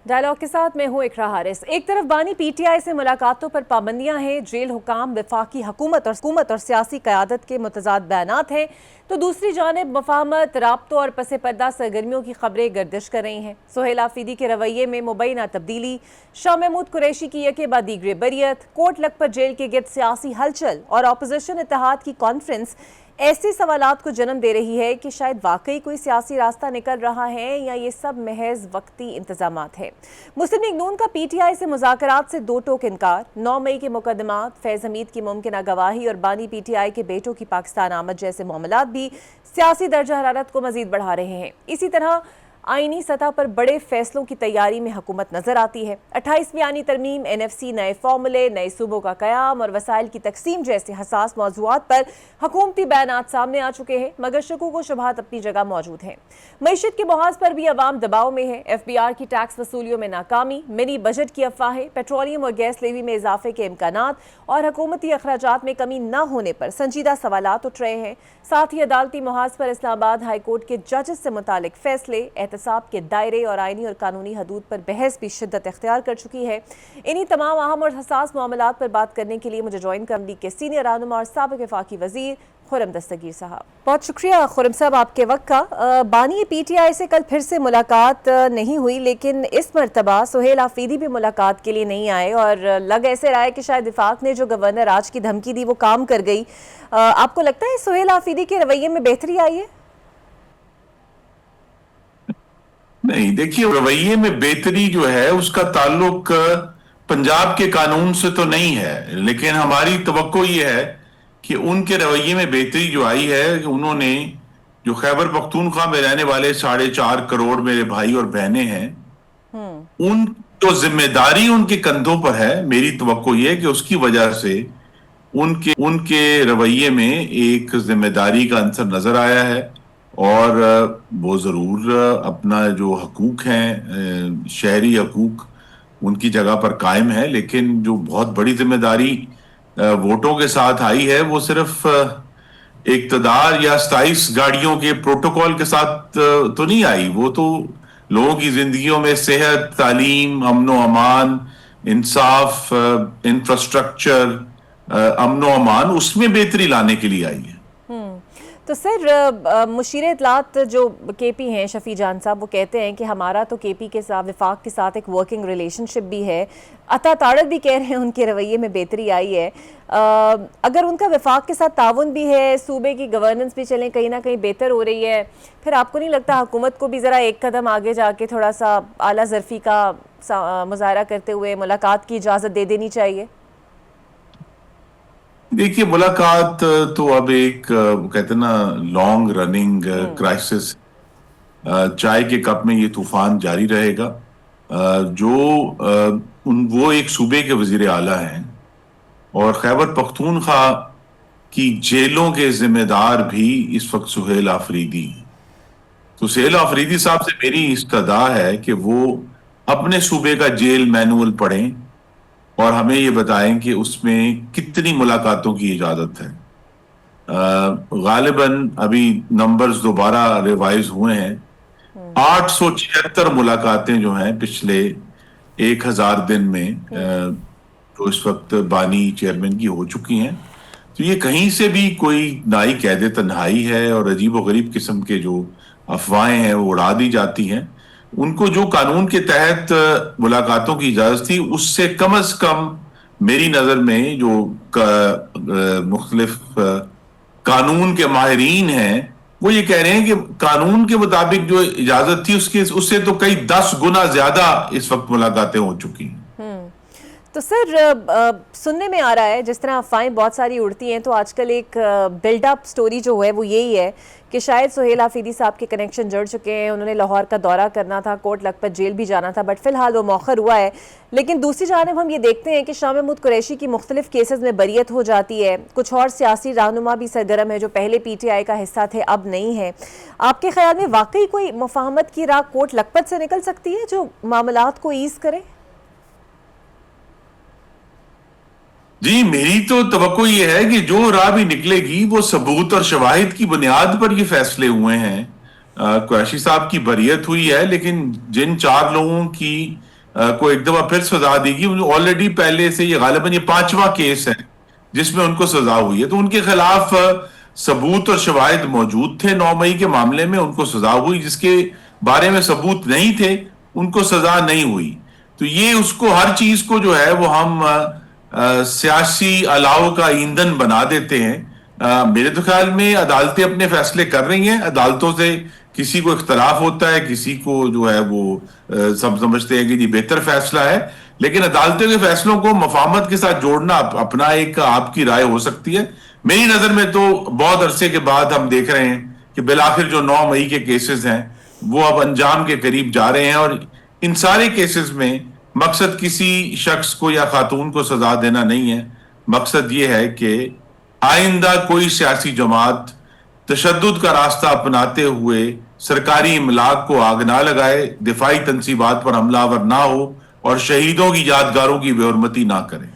Dialogue کے ساتھ میں ہوں اقرا حارث۔ ایک طرف بانی پی ٹی آئی سے ملاقاتوں پر پابندیاں ہیں، جیل حکام، وفاقی حکومت اور سیاسی قیادت کے متضاد بیانات ہیں، تو دوسری جانب مفاہمت، رابطوں اور پس پردہ سرگرمیوں کی خبریں گردش کر رہی ہیں۔ سہیل آفریدی کے رویے میں مبینہ تبدیلی، شاہ محمود قریشی کی یکے بعد دیگرے بریت، کوٹ لکھپت جیل کے گرد سیاسی ہلچل اور اپوزیشن اتحاد کی کانفرنس ایسے سوالات کو جنم دے رہی ہے کہ شاید واقعی کوئی سیاسی راستہ نکل رہا ہے یا یہ سب محض وقتی انتظامات ہیں۔ مسلم لیگ نون کا پی ٹی آئی سے مذاکرات سے دو ٹوک انکار، 9 مئی کے مقدمات، فیض حمید کی ممکنہ گواہی اور بانی پی ٹی آئی کے بیٹوں کی پاکستان آمد جیسے معاملات بھی سیاسی درجہ حرارت کو مزید بڑھا رہے ہیں۔ اسی طرح آئینی سطح پر بڑے فیصلوں کی تیاری میں حکومت نظر آتی ہے۔ 28ویں آئینی ترمیم، این ایف سی، نئے فارمولے، نئے صوبوں کا قیام اور وسائل کی تقسیم جیسے حساس موضوعات پر حکومتی بیانات سامنے آ چکے ہیں، مگر شکوک و شبہات اپنی جگہ موجود ہیں۔ معیشت کے محاذ پر بھی عوام دباؤ میں ہے۔ ایف بی آر کی ٹیکس وصولیوں میں ناکامی، منی بجٹ کی افواہیں، پیٹرولیم اور گیس لیوی میں اضافے کے امکانات اور حکومتی اخراجات میں کمی نہ ہونے پر سنجیدہ سوالات اٹھ رہے ہیں۔ ساتھ ہی عدالتی محاذ پر اسلام آباد ہائی کورٹ کے ججز سے متعلق فیصلے، احتساب کے دائرے اور آئینی اور قانونی حدود پر بحث بھی شدت اختیار کر چکی ہے۔ انہی تمام اہم اور حساس معاملات پر بات کرنے کے لیے مجھے جوائن کرنے لیگ کے سینئر رہنما اور سابق وفاقی وزیر خرم دستگیر صاحب۔ بہت شکریہ خرم صاحب آپ کے وقت کا۔ بانی پی ٹی آئی سے کل پھر سے ملاقات نہیں ہوئی، لیکن اس مرتبہ سہیل آفریدی بھی ملاقات کے لیے نہیں آئے اور لگ ایسے رہا ہے کہ شاید وفاق نے جو گورنر راج کی دھمکی دی وہ کام کر گئی۔ آپ کو لگتا ہے سہیل آفریدی کے رویے میں بہتری آئی ہے؟ نہیں، دیکھیے رویے میں بہتری جو ہے اس کا تعلق پنجاب کے قانون سے تو نہیں ہے، لیکن ہماری توقع یہ ہے کہ ان کے رویے میں بہتری جو آئی ہے کہ انہوں نے جو خیبر پختونخوا میں رہنے والے 4.5 کروڑ میرے بھائی اور بہنیں ہیں، ان جو ذمہ داری ان کے کندھوں پر ہے، میری توقع یہ ہے کہ اس کی وجہ سے ان کے رویے میں ایک ذمہ داری کا عنصر نظر آیا ہے، اور وہ ضرور اپنا جو حقوق ہیں، شہری حقوق، ان کی جگہ پر قائم ہے، لیکن جو بہت بڑی ذمہ داری ووٹوں کے ساتھ آئی ہے وہ صرف اقتدار یا 27 گاڑیوں کے پروٹوکول کے ساتھ تو نہیں آئی، وہ تو لوگوں کی زندگیوں میں صحت، تعلیم، امن و امان، انصاف، انفراسٹرکچر، امن و امان، اس میں بہتری لانے کے لیے آئی ہے۔ تو سر، مشیر اطلاعات جو کے پی ہیں شفیع جان صاحب، وہ کہتے ہیں کہ ہمارا تو کے پی کے ساتھ، وفاق کے ساتھ ایک ورکنگ ریلیشن شپ بھی ہے، عطا تاڑت بھی کہہ رہے ہیں ان کے رویے میں بہتری آئی ہے۔ اگر ان کا وفاق کے ساتھ تعاون بھی ہے، صوبے کی گورننس بھی چلیں کہیں نہ کہیں بہتر ہو رہی ہے، پھر آپ کو نہیں لگتا حکومت کو بھی ذرا ایک قدم آگے جا کے تھوڑا سا اعلیٰ ظرفی کا مظاہرہ کرتے ہوئے ملاقات کی اجازت دے دینی چاہیے؟ دیکھیے، ملاقات تو اب ایک کہتے ہیں نا لانگ رننگ کرائسس، چائے کے کپ میں یہ طوفان جاری رہے گا۔ وہ ایک صوبے کے وزیر اعلیٰ ہیں اور خیبر پختونخوا کی جیلوں کے ذمہ دار بھی اس وقت سہیل آفریدی ہیں۔ تو سہیل آفریدی صاحب سے میری استدعا ہے کہ وہ اپنے صوبے کا جیل مینول پڑھیں اور ہمیں یہ بتائیں کہ اس میں کتنی ملاقاتوں کی اجازت ہے۔ غالباً ابھی نمبرز دوبارہ ریوائز ہوئے ہیں، 876 ملاقاتیں جو ہیں پچھلے 1000 دن میں جو اس وقت بانی چیئرمین کی ہو چکی ہیں۔ تو یہ کہیں سے بھی کوئی نائی قید تنہائی ہے اور عجیب و غریب قسم کے جو افواہیں ہیں وہ اڑا دی جاتی ہیں۔ ان کو جو قانون کے تحت ملاقاتوں کی اجازت تھی، اس سے کم از کم میری نظر میں جو مختلف قانون کے ماہرین ہیں وہ یہ کہہ رہے ہیں کہ قانون کے مطابق جو اجازت تھی اس سے تو کئی 10 گنا زیادہ اس وقت ملاقاتیں ہو چکی ہیں۔ تو سر، سننے میں آ رہا ہے، جس طرح افواہیں بہت ساری اڑتی ہیں، تو آج کل ایک بلڈ اپ سٹوری جو ہے وہ یہی ہے کہ شاید سہیل آفریدی صاحب کے کنیکشن جڑ چکے ہیں، انہوں نے لاہور کا دورہ کرنا تھا، کوٹ لکھپت جیل بھی جانا تھا، بٹ فی الحال وہ مؤخر ہوا ہے۔ لیکن دوسری جانب ہم یہ دیکھتے ہیں کہ شاہ محمود قریشی کی مختلف کیسز میں بریت ہو جاتی ہے، کچھ اور سیاسی رہنما بھی سرگرم ہے جو پہلے پی ٹی آئی کا حصہ تھے اب نہیں ہے۔ آپ کے خیال میں واقعی کوئی مفاہمت کی راہ کوٹ لکھپت سے نکل سکتی ہے جو معاملات کو ایز کرے؟ جی، میری تو توقع یہ ہے کہ جو راہ بھی نکلے گی وہ ثبوت اور شواہد کی بنیاد پر یہ فیصلے ہوئے ہیں۔ قریشی صاحب کی بریت ہوئی ہے، لیکن جن 4 لوگوں کی کو ایک دفعہ پھر سزا دی گئی. آلریڈی پہلے سے یہ غالباً یہ 5واں کیس ہے جس میں ان کو سزا ہوئی ہے. تو ان کے خلاف ثبوت اور شواہد موجود تھے. 9 مئی کے معاملے میں ان کو سزا ہوئی. جس کے بارے میں ثبوت نہیں تھے ان کو سزا نہیں ہوئی. تو یہ اس کو ہر چیز کو جو ہے وہ ہم سیاسی الاؤ کا ایندھن بنا دیتے ہیں. میرے تو خیال میں عدالتیں اپنے فیصلے کر رہی ہیں. عدالتوں سے کسی کو اختلاف ہوتا ہے, کسی کو جو ہے وہ سب سمجھتے ہیں کہ یہ بہتر فیصلہ ہے, لیکن عدالتوں کے فیصلوں کو مفاہمت کے ساتھ جوڑنا اپنا ایک آپ کی رائے ہو سکتی ہے. میری نظر میں تو بہت عرصے کے بعد ہم دیکھ رہے ہیں کہ بالآخر جو 9 مئی کے کیسز ہیں وہ اب انجام کے قریب جا رہے ہیں, اور ان سارے کیسز میں مقصد کسی شخص کو یا خاتون کو سزا دینا نہیں ہے. مقصد یہ ہے کہ آئندہ کوئی سیاسی جماعت تشدد کا راستہ اپناتے ہوئے سرکاری املاک کو آگ نہ لگائے, دفاعی تنصیبات پر حملہ آور نہ ہو اور شہیدوں کی یادگاروں کی بے حرمتی نہ کرے.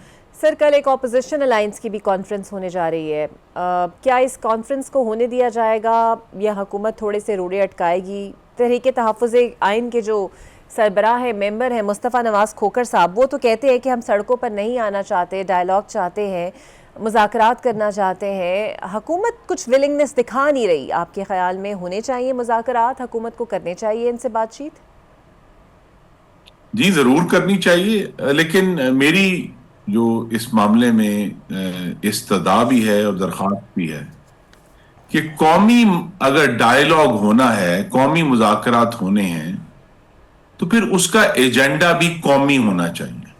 سر, کل ایک اپوزیشن الائنس کی بھی کانفرنس ہونے جا رہی ہے. کیا اس کانفرنس کو ہونے دیا جائے گا یا حکومت تھوڑے سے روڑے اٹکائے گی؟ تحریک تحفظ آئین کے جو سربراہ ہیں, ممبر ہیں مصطفیٰ نواز کھوکھر صاحب, وہ تو کہتے ہیں کہ ہم سڑکوں پر نہیں آنا چاہتے, ڈائیلاگ چاہتے ہیں, مذاکرات کرنا چاہتے ہیں. حکومت کچھ ولنگنس دکھا نہیں رہی. آپ کے خیال میں ہونے چاہیے مذاکرات؟ حکومت کو کرنے چاہیے ان سے بات چیت؟ جی ضرور کرنی چاہیے, لیکن میری جو اس معاملے میں استدعا بھی ہے اور درخواست بھی ہے کہ قومی اگر ڈائیلاگ ہونا ہے, قومی مذاکرات ہونے ہیں, تو پھر اس کا ایجنڈا بھی قومی ہونا چاہیے,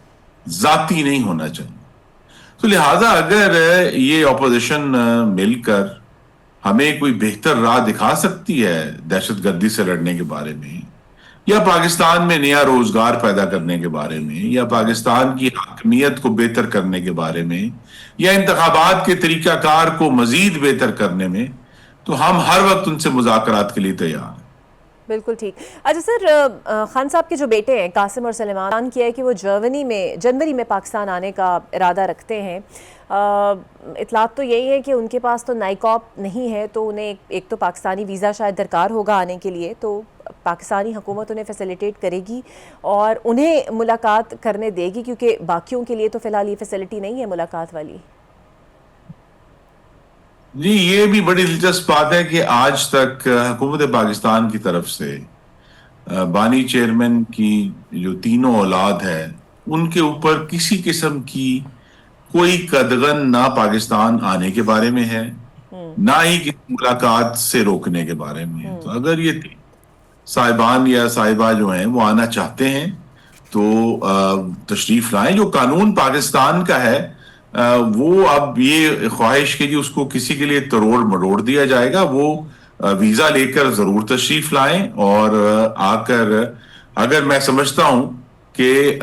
ذاتی نہیں ہونا چاہیے. تو لہٰذا اگر یہ اپوزیشن مل کر ہمیں کوئی بہتر راہ دکھا سکتی ہے دہشت گردی سے لڑنے کے بارے میں, یا پاکستان میں نیا روزگار پیدا کرنے کے بارے میں, یا پاکستان کی حاکمیت کو بہتر کرنے کے بارے میں, یا انتخابات کے طریقہ کار کو مزید بہتر کرنے میں, تو ہم ہر وقت ان سے مذاکرات کے لیے تیار ہیں. بالکل ٹھیک. اچھا سر, خان صاحب کے جو بیٹے ہیں قاسم اور سلیمان کیا ہے کہ وہ جنوری میں پاکستان آنے کا ارادہ رکھتے ہیں. اطلاعات تو یہی ہے کہ ان کے پاس تو نائکاپ نہیں ہے, تو انہیں ایک تو پاکستانی ویزا شاید درکار ہوگا آنے کے لیے, تو پاکستانی حکومت انہیں فیسیلیٹیٹ کرے گی اور انہیں ملاقات کرنے دے گی, کیونکہ باقیوں کے لیے تو فی الحال یہ فیسیلٹی نہیں ہے ملاقات والی. جی یہ بھی بڑی دلچسپ بات ہے کہ آج تک حکومت پاکستان کی طرف سے بانی چیئرمین کی جو تینوں اولاد ہے ان کے اوپر کسی قسم کی کوئی قدغن نہ پاکستان آنے کے بارے میں ہے, نہ ہی کسی ملاقات سے روکنے کے بارے میں ہے. تو اگر یہ صاحبان یا صاحبہ جو ہیں وہ آنا چاہتے ہیں تو تشریف لائیں. جو قانون پاکستان کا ہے وہ اب یہ خواہش کہ جی اس کو کسی کے لیے تروڑ مڑوڑ دیا جائے گا, وہ ویزا لے کر ضرور تشریف لائیں, اور آ کر اگر میں سمجھتا ہوں کہ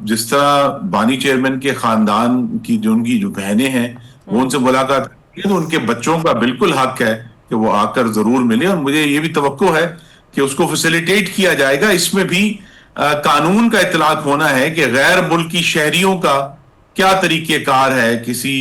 جس طرح بانی چیئرمین کے خاندان کی ان کی جو بہنیں ہیں وہ ان سے ملاقات کریں, تو ان کے بچوں کا بالکل حق ہے کہ وہ آ کر ضرور ملے. اور مجھے یہ بھی توقع ہے کہ اس کو فیسیلیٹیٹ کیا جائے گا. اس میں بھی قانون کا اطلاق ہونا ہے کہ غیر ملکی شہریوں کا کیا طریقہ کار ہے کسی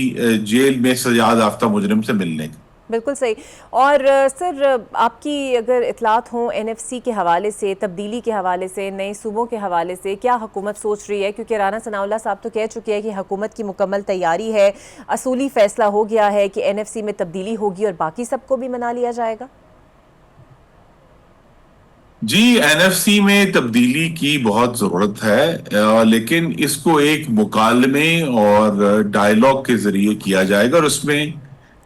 جیل میں سزا یافتہ مجرم سے ملنے کا. بالکل صحیح. اور سر آپ کی اگر اطلاعات ہوں این ایف سی کے حوالے سے, تبدیلی کے حوالے سے, نئے صوبوں کے حوالے سے, کیا حکومت سوچ رہی ہے؟ کیونکہ رانا ثناء اللہ صاحب تو کہہ چکے ہیں کہ حکومت کی مکمل تیاری ہے, اصولی فیصلہ ہو گیا ہے کہ این ایف سی میں تبدیلی ہوگی اور باقی سب کو بھی منا لیا جائے گا. جی این ایف سی میں تبدیلی کی بہت ضرورت ہے, لیکن اس کو ایک مکالمے اور ڈائیلاگ کے ذریعے کیا جائے گا, اور اس میں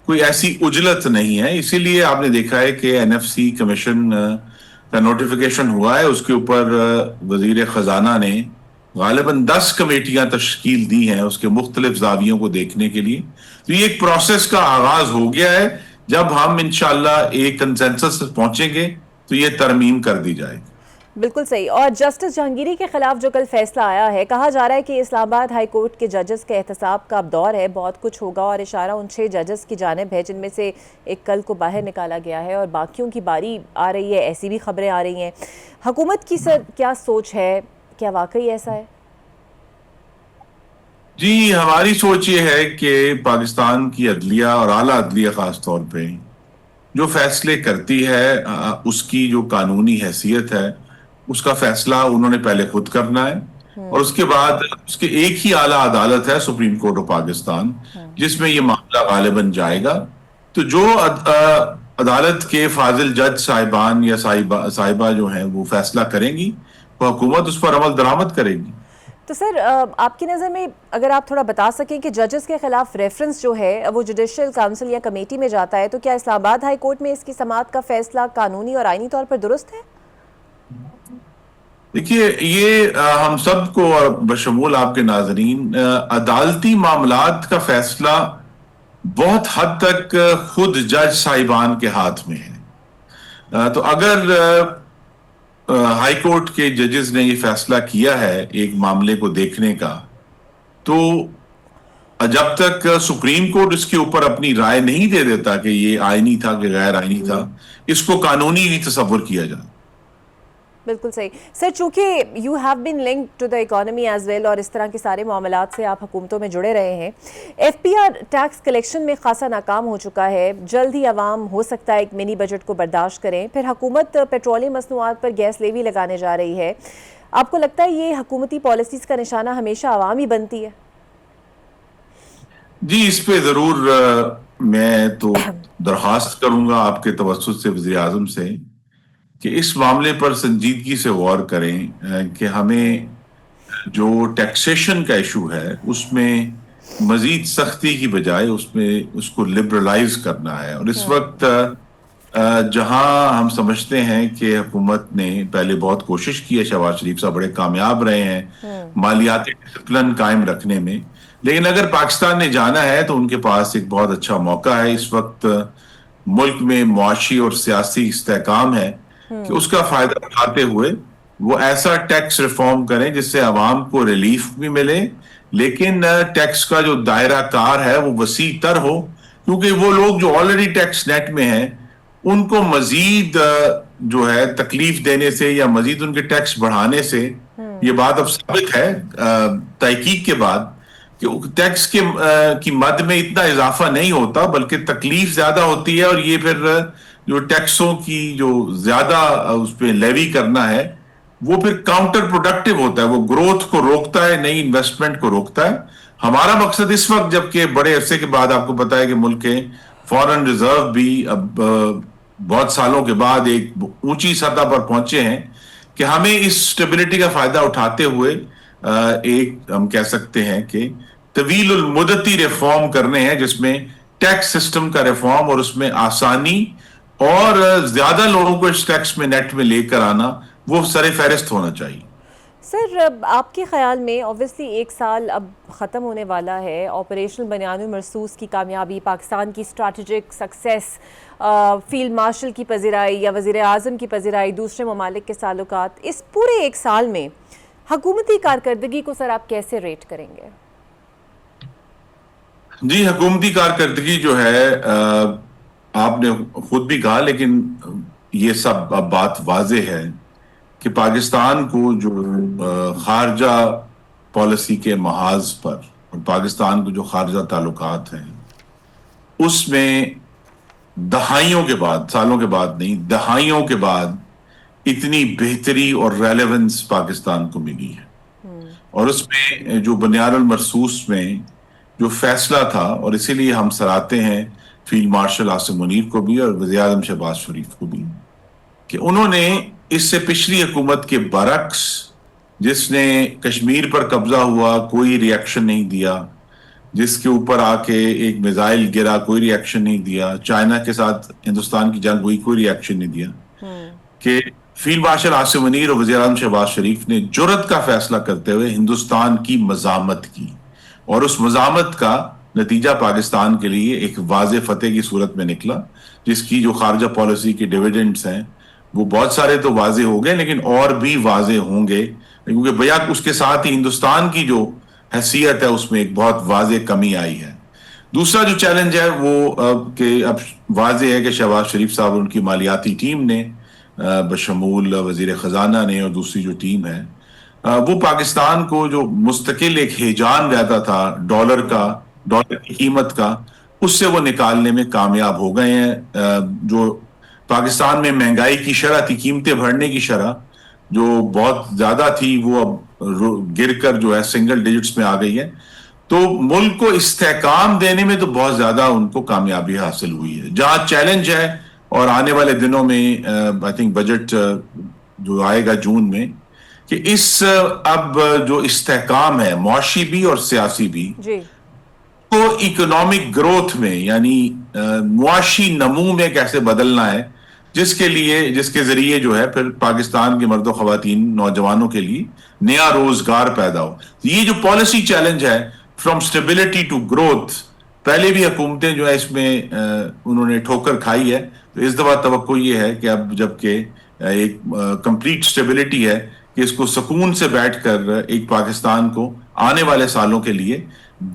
کوئی ایسی اجلت نہیں ہے. اسی لیے آپ نے دیکھا ہے کہ این ایف سی کمیشن کا نوٹیفیکیشن ہوا ہے, اس کے اوپر وزیر خزانہ نے غالباً 10 کمیٹیاں تشکیل دی ہیں اس کے مختلف زاویوں کو دیکھنے کے لیے. تو یہ ایک پروسیس کا آغاز ہو گیا ہے. جب ہم انشاءاللہ ایک کنسنسس پہنچیں گے تو یہ ترمیم کر دی جائے گی. بالکل صحیح. اور جسٹس جہانگیری کے خلاف جو کل فیصلہ آیا ہے, کہا جا رہا ہے کہ اسلام آباد ہائی کورٹ کے ججز کے احتساب کا اب دور ہے, بہت کچھ ہوگا, اور اشارہ ان 6 ججز کی جانب ہے جن میں سے ایک کل کو باہر نکالا گیا ہے اور باقیوں کی باری آ رہی ہے, ایسی بھی خبریں آ رہی ہیں. حکومت کی سر کیا سوچ ہے, کیا واقعی ایسا ہے؟ جی ہماری سوچ یہ ہے کہ پاکستان کی عدلیہ اور اعلیٰ عدلیہ خاص طور پہ جو فیصلے کرتی ہے اس کی جو قانونی حیثیت ہے اس کا فیصلہ انہوں نے پہلے خود کرنا ہے. اور اس کے بعد اس کے ایک ہی اعلیٰ عدالت ہے سپریم کورٹ آف پاکستان جس میں یہ معاملہ غالباً جائے گا. تو جو عدالت کے فاضل جج صاحبان یا صاحبہ جو ہیں وہ فیصلہ کریں گی وہ حکومت اس پر عمل درآمد کرے گی. تو سر آپ کی نظر میں اگر آپ تھوڑا بتا سکیں کہ ججز کے خلاف ریفرنس جو ہے وہ جوڈیشل کاؤنسل یا کمیٹی میں جاتا ہے تو کیا اسلام آباد ہائی کورٹ میں اس کی سماعت کا فیصلہ قانونی اور آئینی طور پر درست ہے؟ دیکھیے یہ ہم سب کو اور بشمول آپ کے ناظرین عدالتی معاملات کا فیصلہ بہت حد تک خود جج صاحبان کے ہاتھ میں ہے. تو اگر ہائی کورٹ کے ججز نے یہ فیصلہ کیا ہے ایک معاملے کو دیکھنے کا تو جب تک سپریم کورٹ اس کے اوپر اپنی رائے نہیں دے دیتا کہ یہ آئینی تھا کہ غیر آئینی تھا اس کو قانونی بھی تصور کیا جائے. بالکل صحیح. سر چونکہ you have been linked to the economy as well اور اس طرح کے سارے معاملات سے آپ حکومتوں میں جڑے رہے ہیں, F P R tax collection میں خاصا ناکام ہو چکا ہے. جلد ہی عوام ہو سکتا ہے ایک منی بجٹ کو برداشت کریں. پھر حکومت پیٹرولیم مصنوعات پر گیس لیوی لگانے جا رہی ہے. آپ کو لگتا ہے یہ حکومتی پالیسیز کا نشانہ ہمیشہ عوام ہی بنتی ہے؟ جی اس پہ ضرور میں تو درخواست کروں گا آپ کے توسط سے وزیر اعظم سے کہ اس معاملے پر سنجیدگی سے غور کریں کہ ہمیں جو ٹیکسیشن کا ایشو ہے اس میں مزید سختی کی بجائے اس کو لبرلائز کرنا ہے. اور اس وقت جہاں ہم سمجھتے ہیں کہ حکومت نے پہلے بہت کوشش کی ہے, شہباز شریف صاحب بڑے کامیاب رہے ہیں مالیاتی ڈسپلن قائم رکھنے میں, لیکن اگر پاکستان نے جانا ہے تو ان کے پاس ایک بہت اچھا موقع ہے. اس وقت ملک میں معاشی اور سیاسی استحکام ہے کہ اس کا فائدہ اٹھاتے ہوئے وہ ایسا ٹیکس ریفارم کریں جس سے عوام کو ریلیف بھی ملے لیکن ٹیکس کا جو دائرہ کار ہے وہ وسیع تر ہو, کیونکہ وہ لوگ جو آلریڈی ٹیکس نیٹ میں ہیں ان کو مزید جو ہے تکلیف دینے سے یا مزید ان کے ٹیکس بڑھانے سے یہ بات اب ثابت ہے تحقیق کے بعد کہ ٹیکس کی مد میں اتنا اضافہ نہیں ہوتا بلکہ تکلیف زیادہ ہوتی ہے. اور یہ پھر جو ٹیکسوں کی جو زیادہ اس پہ لیوی کرنا ہے وہ پھر کاؤنٹر پروڈکٹیو ہوتا ہے, وہ گروتھ کو روکتا ہے, نئی انویسٹمنٹ کو روکتا ہے. ہمارا مقصد اس وقت جبکہ بڑے عرصے کے بعد آپ کو پتا ہے کہ ملک کے فارن ریزرو بھی اب بہت سالوں کے بعد ایک اونچی سطح پر پہنچے ہیں کہ ہمیں اس اسٹیبلٹی کا فائدہ اٹھاتے ہوئے ایک ہم کہہ سکتے ہیں کہ طویل المدتی ریفارم کرنے ہیں جس میں ٹیکس سسٹم کا ریفارم اور اس میں آسانی اور زیادہ لوگوں کو اس ٹیکس میں نیٹ میں لے کر آنا وہ سر فہرست ہونا چاہیے. سر آپ کے خیال میں اوبویسلی ایک سال اب ختم ہونے والا ہے, آپریشنل بنیاد مرصوص کی کامیابی, پاکستان کی اسٹریٹجک سکسیس, فیلڈ مارشل کی پذیرائی یا وزیر اعظم کی پذیرائی, دوسرے ممالک کے تعلقات, اس پورے ایک سال میں حکومتی کارکردگی کو سر آپ کیسے ریٹ کریں گے؟ جی حکومتی کارکردگی جو ہے آپ نے خود بھی کہا لیکن یہ سب اب بات واضح ہے کہ پاکستان کو جو خارجہ پالیسی کے محاذ پر اور پاکستان کو جو خارجہ تعلقات ہیں اس میں دہائیوں کے بعد, سالوں کے بعد نہیں, دہائیوں کے بعد اتنی بہتری اور ریلیونس پاکستان کو ملی ہے. اور اس میں جو بنیاد المرصوص میں جو فیصلہ تھا, اور اسی لیے ہم سراہتے ہیں فیلڈ مارشل عاصم منیر کو بھی اور وزیر اعظم شہباز شریف کو بھی کہ انہوں نے اس سے پچھلی حکومت کے برعکس جس نے کشمیر پر قبضہ ہوا کوئی ری ایکشن نہیں دیا, جس کے اوپر آ کے ایک میزائل گرا کوئی ری ایکشن نہیں دیا, چائنا کے ساتھ ہندوستان کی جنگ ہوئی کوئی ری ایکشن نہیں دیا, کہ فیلڈ مارشل عاصم منیر اور وزیر اعظم شہباز شریف نے جرأت کا فیصلہ کرتے ہوئے ہندوستان کی مزاحمت کی, اور اس مزاحمت کا نتیجہ پاکستان کے لیے ایک واضح فتح کی صورت میں نکلا, جس کی جو خارجہ پالیسی کے ڈیویڈنڈز ہیں وہ بہت سارے تو واضح ہو گئے لیکن اور بھی واضح ہوں گے, کیونکہ بیک اس کے ساتھ ہی ہندوستان کی جو حیثیت ہے اس میں ایک بہت واضح کمی آئی ہے. دوسرا جو چیلنج ہے وہ کہ اب واضح ہے کہ شہباز شریف صاحب اور ان کی مالیاتی ٹیم نے بشمول وزیر خزانہ نے اور دوسری جو ٹیم ہے وہ پاکستان کو جو مستقل ایک ہیجان رہتا تھا ڈالر کی قیمت کا, اس سے وہ نکالنے میں کامیاب ہو گئے ہیں. جو پاکستان میں مہنگائی کی شرح تھی, قیمتیں بڑھنے کی شرح, جو بہت زیادہ تھی وہ اب گر کر جو ہے سنگل ڈیجٹس میں آ گئی ہے. تو ملک کو استحکام دینے میں تو بہت زیادہ ان کو کامیابی حاصل ہوئی ہے. جہاں چیلنج ہے اور آنے والے دنوں میں آئی تھنک بجٹ جو آئے گا جون میں, کہ اس اب جو استحکام ہے معاشی بھی اور سیاسی بھی جی کو اکنامک گروتھ میں یعنی معاشی نمو میں کیسے بدلنا ہے, جس کے ذریعے جو ہے پھر پاکستان کے مرد و خواتین نوجوانوں کے لیے نیا روزگار پیدا ہو. یہ جو پالیسی چیلنج ہے فرام اسٹیبلٹی ٹو گروتھ, پہلے بھی حکومتیں جو ہے اس میں انہوں نے ٹھوکر کھائی ہے. تو اس دفعہ توقع یہ ہے کہ اب جب کہ ایک کمپلیٹ اسٹیبلٹی ہے کہ اس کو سکون سے بیٹھ کر ایک پاکستان کو آنے والے سالوں کے لیے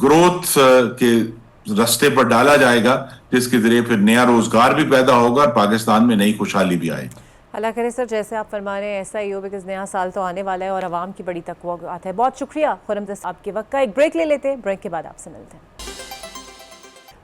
گروتھ کے رستے پر ڈالا جائے گا, جس کے ذریعے پھر نیا روزگار بھی پیدا ہوگا اور پاکستان میں نئی خوشحالی بھی آئے گی. اللہ کرے سر جیسے آپ فرما رہے ہیں ایسا ہی ہو, بیکاز نیا سال تو آنے والا ہے اور عوام کی بڑی توقعات ہے. بہت شکریہ خرم آپ کے وقت کا. ایک بریک لے لیتے ہیں, بریک کے بعد آپ سے ملتے ہیں.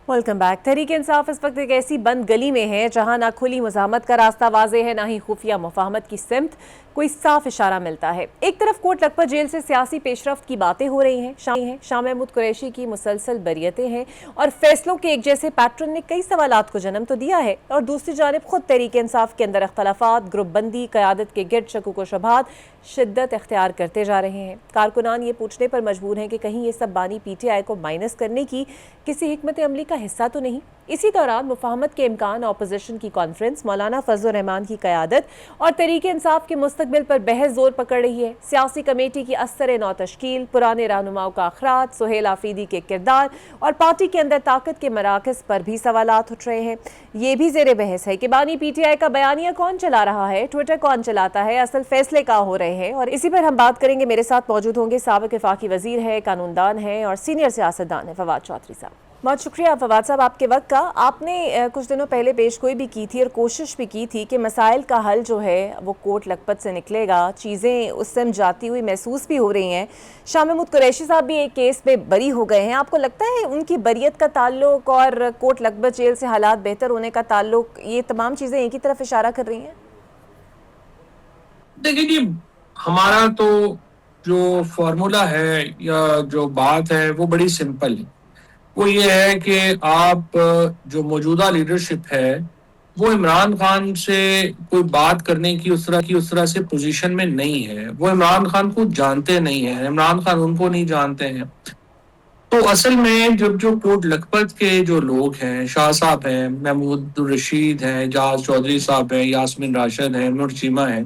Welcome back. تحریک انصاف اس وقت ایک ایسی بند گلی میں ہے جہاں نہ کھلی مزاحمت کا راستہ واضح ہے, نہ ہی خفیہ مفاہمت کی سمت کوئی صاف اشارہ ملتا ہے. ایک طرف کوٹ لکھپت جیل سے سیاسی پیش رفت کی باتیں ہو رہی ہیں, شاہ محمود قریشی کی مسلسل بریتیں ہیں اور فیصلوں کے ایک جیسے پیٹرن نے کئی سوالات کو جنم تو دیا ہے, اور دوسری جانب خود تحریک انصاف کے اندر اختلافات, گروپ بندی, قیادت کے گرد شکوک و شبہات شدت اختیار کرتے جا رہے ہیں. کارکنان یہ پوچھنے پر مجبور ہیں کہ کہیں یہ سب بانی پی ٹی آئی کو مائنس کرنے کی کسی حکمت عملی کا حصہ تو نہیں. اسی دوران مفاہمت کے امکان اپوزیشن کی کانفرنس, مولانا فضل الرحمان کی قیادت اور تحریک انصاف کے مستقبل پر بحث زور پکڑ رہی ہے. سیاسی کمیٹی کی اثر نو تشکیل, پرانے رہنماؤں کا اخراج, سہیل آفریدی کے کردار اور پارٹی کے اندر طاقت کے مراکز پر بھی سوالات اٹھ رہے ہیں. یہ بھی زیر بحث ہے کہ بانی پی ٹی آئی کا بیانیہ کون چلا رہا ہے, ٹویٹر کون چلاتا ہے, اصل فیصلے کہاں ہو رہے ہیں. اور اسی پر ہم بات کریں گے. میرے ساتھ موجود ہوں گے سابق وفاقی وزیر ہے, قانوندان ہیں اور سینئر سیاستدان ہیں فواد چودھری صاحب. بہت شکریہ فواد صاحب آپ کے وقت کا. آپ نے کچھ دنوں پہلے پیش گوئی بھی کی تھی اور کوشش بھی کی تھی کہ مسائل کا حل جو ہے وہ کوٹ لکھپت سے نکلے گا. چیزیں اس سمت جاتی ہوئی محسوس بھی ہو رہی ہیں. شاہ محمود قریشی صاحب بھی ایک کیس میں بری ہو گئے ہیں. آپ کو لگتا ہے ان کی بریت کا تعلق اور کوٹ لکھپت جیل سے حالات بہتر ہونے کا تعلق, یہ تمام چیزیں ایک ہی طرف اشارہ کر رہی ہیں؟ دیکھیں جی, ہمارا تو جو فارمولا ہے یا جو بات ہے وہ بڑی سمپل ہے. وہ یہ ہے کہ آپ جو موجودہ لیڈرشپ ہے وہ عمران خان سے کوئی بات کرنے کی اس طرح سے پوزیشن میں نہیں ہے. وہ عمران خان کو جانتے نہیں ہیں, عمران خان ان کو نہیں جانتے ہیں. تو اصل میں جب جو کوٹ لکھپت کے جو لوگ ہیں, شاہ صاحب ہیں, محمود الرشید ہیں, جہاز چودھری صاحب ہیں, یاسمین راشد ہیں, نور چیمہ ہیں,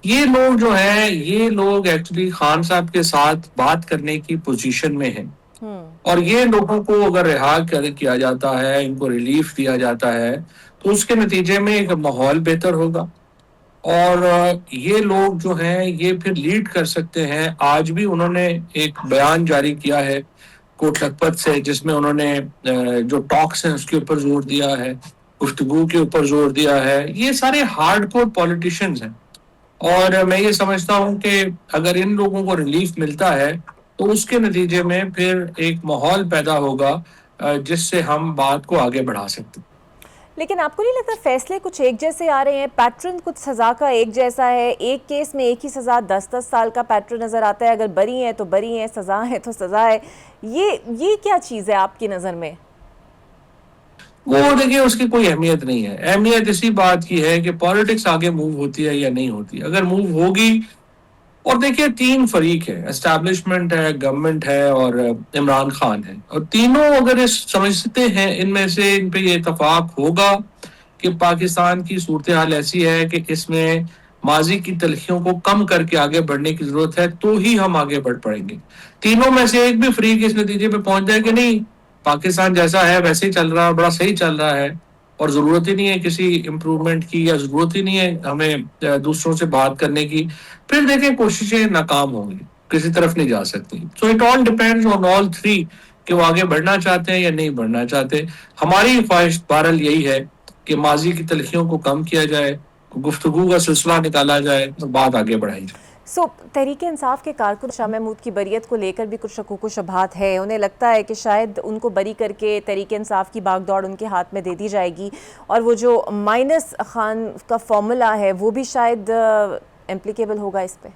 یہ لوگ جو ہیں یہ لوگ ایکچولی خان صاحب کے ساتھ بات کرنے کی پوزیشن میں ہیں. اور یہ لوگوں کو اگر رہا کیا جاتا ہے, ان کو ریلیف دیا جاتا ہے, تو اس کے نتیجے میں ایک ماحول بہتر ہوگا اور یہ لوگ جو ہیں یہ پھر لیڈ کر سکتے ہیں. آج بھی انہوں نے ایک بیان جاری کیا ہے کوٹ لکھپت سے, جس میں انہوں نے جو ٹاکس ہیں اس کے اوپر زور دیا ہے, گفتگو کے اوپر زور دیا ہے. یہ سارے ہارڈ کور پولیٹیشنز ہیں اور میں یہ سمجھتا ہوں کہ اگر ان لوگوں کو ریلیف ملتا ہے تو اس کے نتیجے میں پھر ایک ماحول پیدا ہوگا جس سے ہم بات کو آگے بڑھا سکتے ہیں. لیکن آپ کو نہیں لگتا فیصلے کچھ ایک جیسے آ رہے ہیں, پیٹرن کچھ سزا کا ایک جیسا ہے, ایک کیس میں ایک ہی سزا 10-10 سال کا پیٹرن نظر آتا ہے, اگر بری ہیں تو بری ہیں, سزا ہے تو سزا ہے. یہ کیا چیز ہے آپ کی نظر میں؟ وہ دیکھیں اس کی کوئی اہمیت نہیں ہے. اہمیت اسی بات کی ہے کہ پالیٹکس آگے موو ہوتی ہے یا نہیں ہوتی. اگر موو ہوگی, اور دیکھیے تین فریق ہے, اسٹیبلشمنٹ ہے, گورنمنٹ ہے اور عمران خان ہے, اور تینوں اگر سمجھتے ہیں ان میں سے ان پہ یہ اتفاق ہوگا کہ پاکستان کی صورتحال ایسی ہے کہ اس میں ماضی کی تلخیوں کو کم کر کے آگے بڑھنے کی ضرورت ہے, تو ہی ہم آگے بڑھ پڑیں گے. تینوں میں سے ایک بھی فریق اس نتیجے پہ پہنچ جائے کہ نہیں پاکستان جیسا ہے ویسے ہی چل رہا ہے, بڑا صحیح چل رہا ہے اور ضرورت ہی نہیں ہے کسی امپروومنٹ کی, یا ضرورت ہی نہیں ہے ہمیں دوسروں سے بات کرنے کی, پھر دیکھیں کوششیں ناکام ہوں گی, کسی طرف نہیں جا سکتی. So it all depends on all three کہ وہ آگے بڑھنا چاہتے ہیں یا نہیں بڑھنا چاہتے. ہماری خواہش بہرحال یہی ہے کہ ماضی کی تلخیوں کو کم کیا جائے, گفتگو کا سلسلہ نکالا جائے اور بات آگے بڑھائی جائے. تحریک انصاف کے کارکن شاہ محمود کی بریت کو لے کر بھی کچھ شکوک و شبہات ہے. انہیں لگتا ہے کہ شاید ان کو بری کر کے تحریک انصاف کی باغ دوڑ ان کے ہاتھ میں دے دی جائے گی, اور وہ جو مائنس خان کا فارمولا ہے وہ بھی شاید امپلیکیبل ہوگا اس پہ؟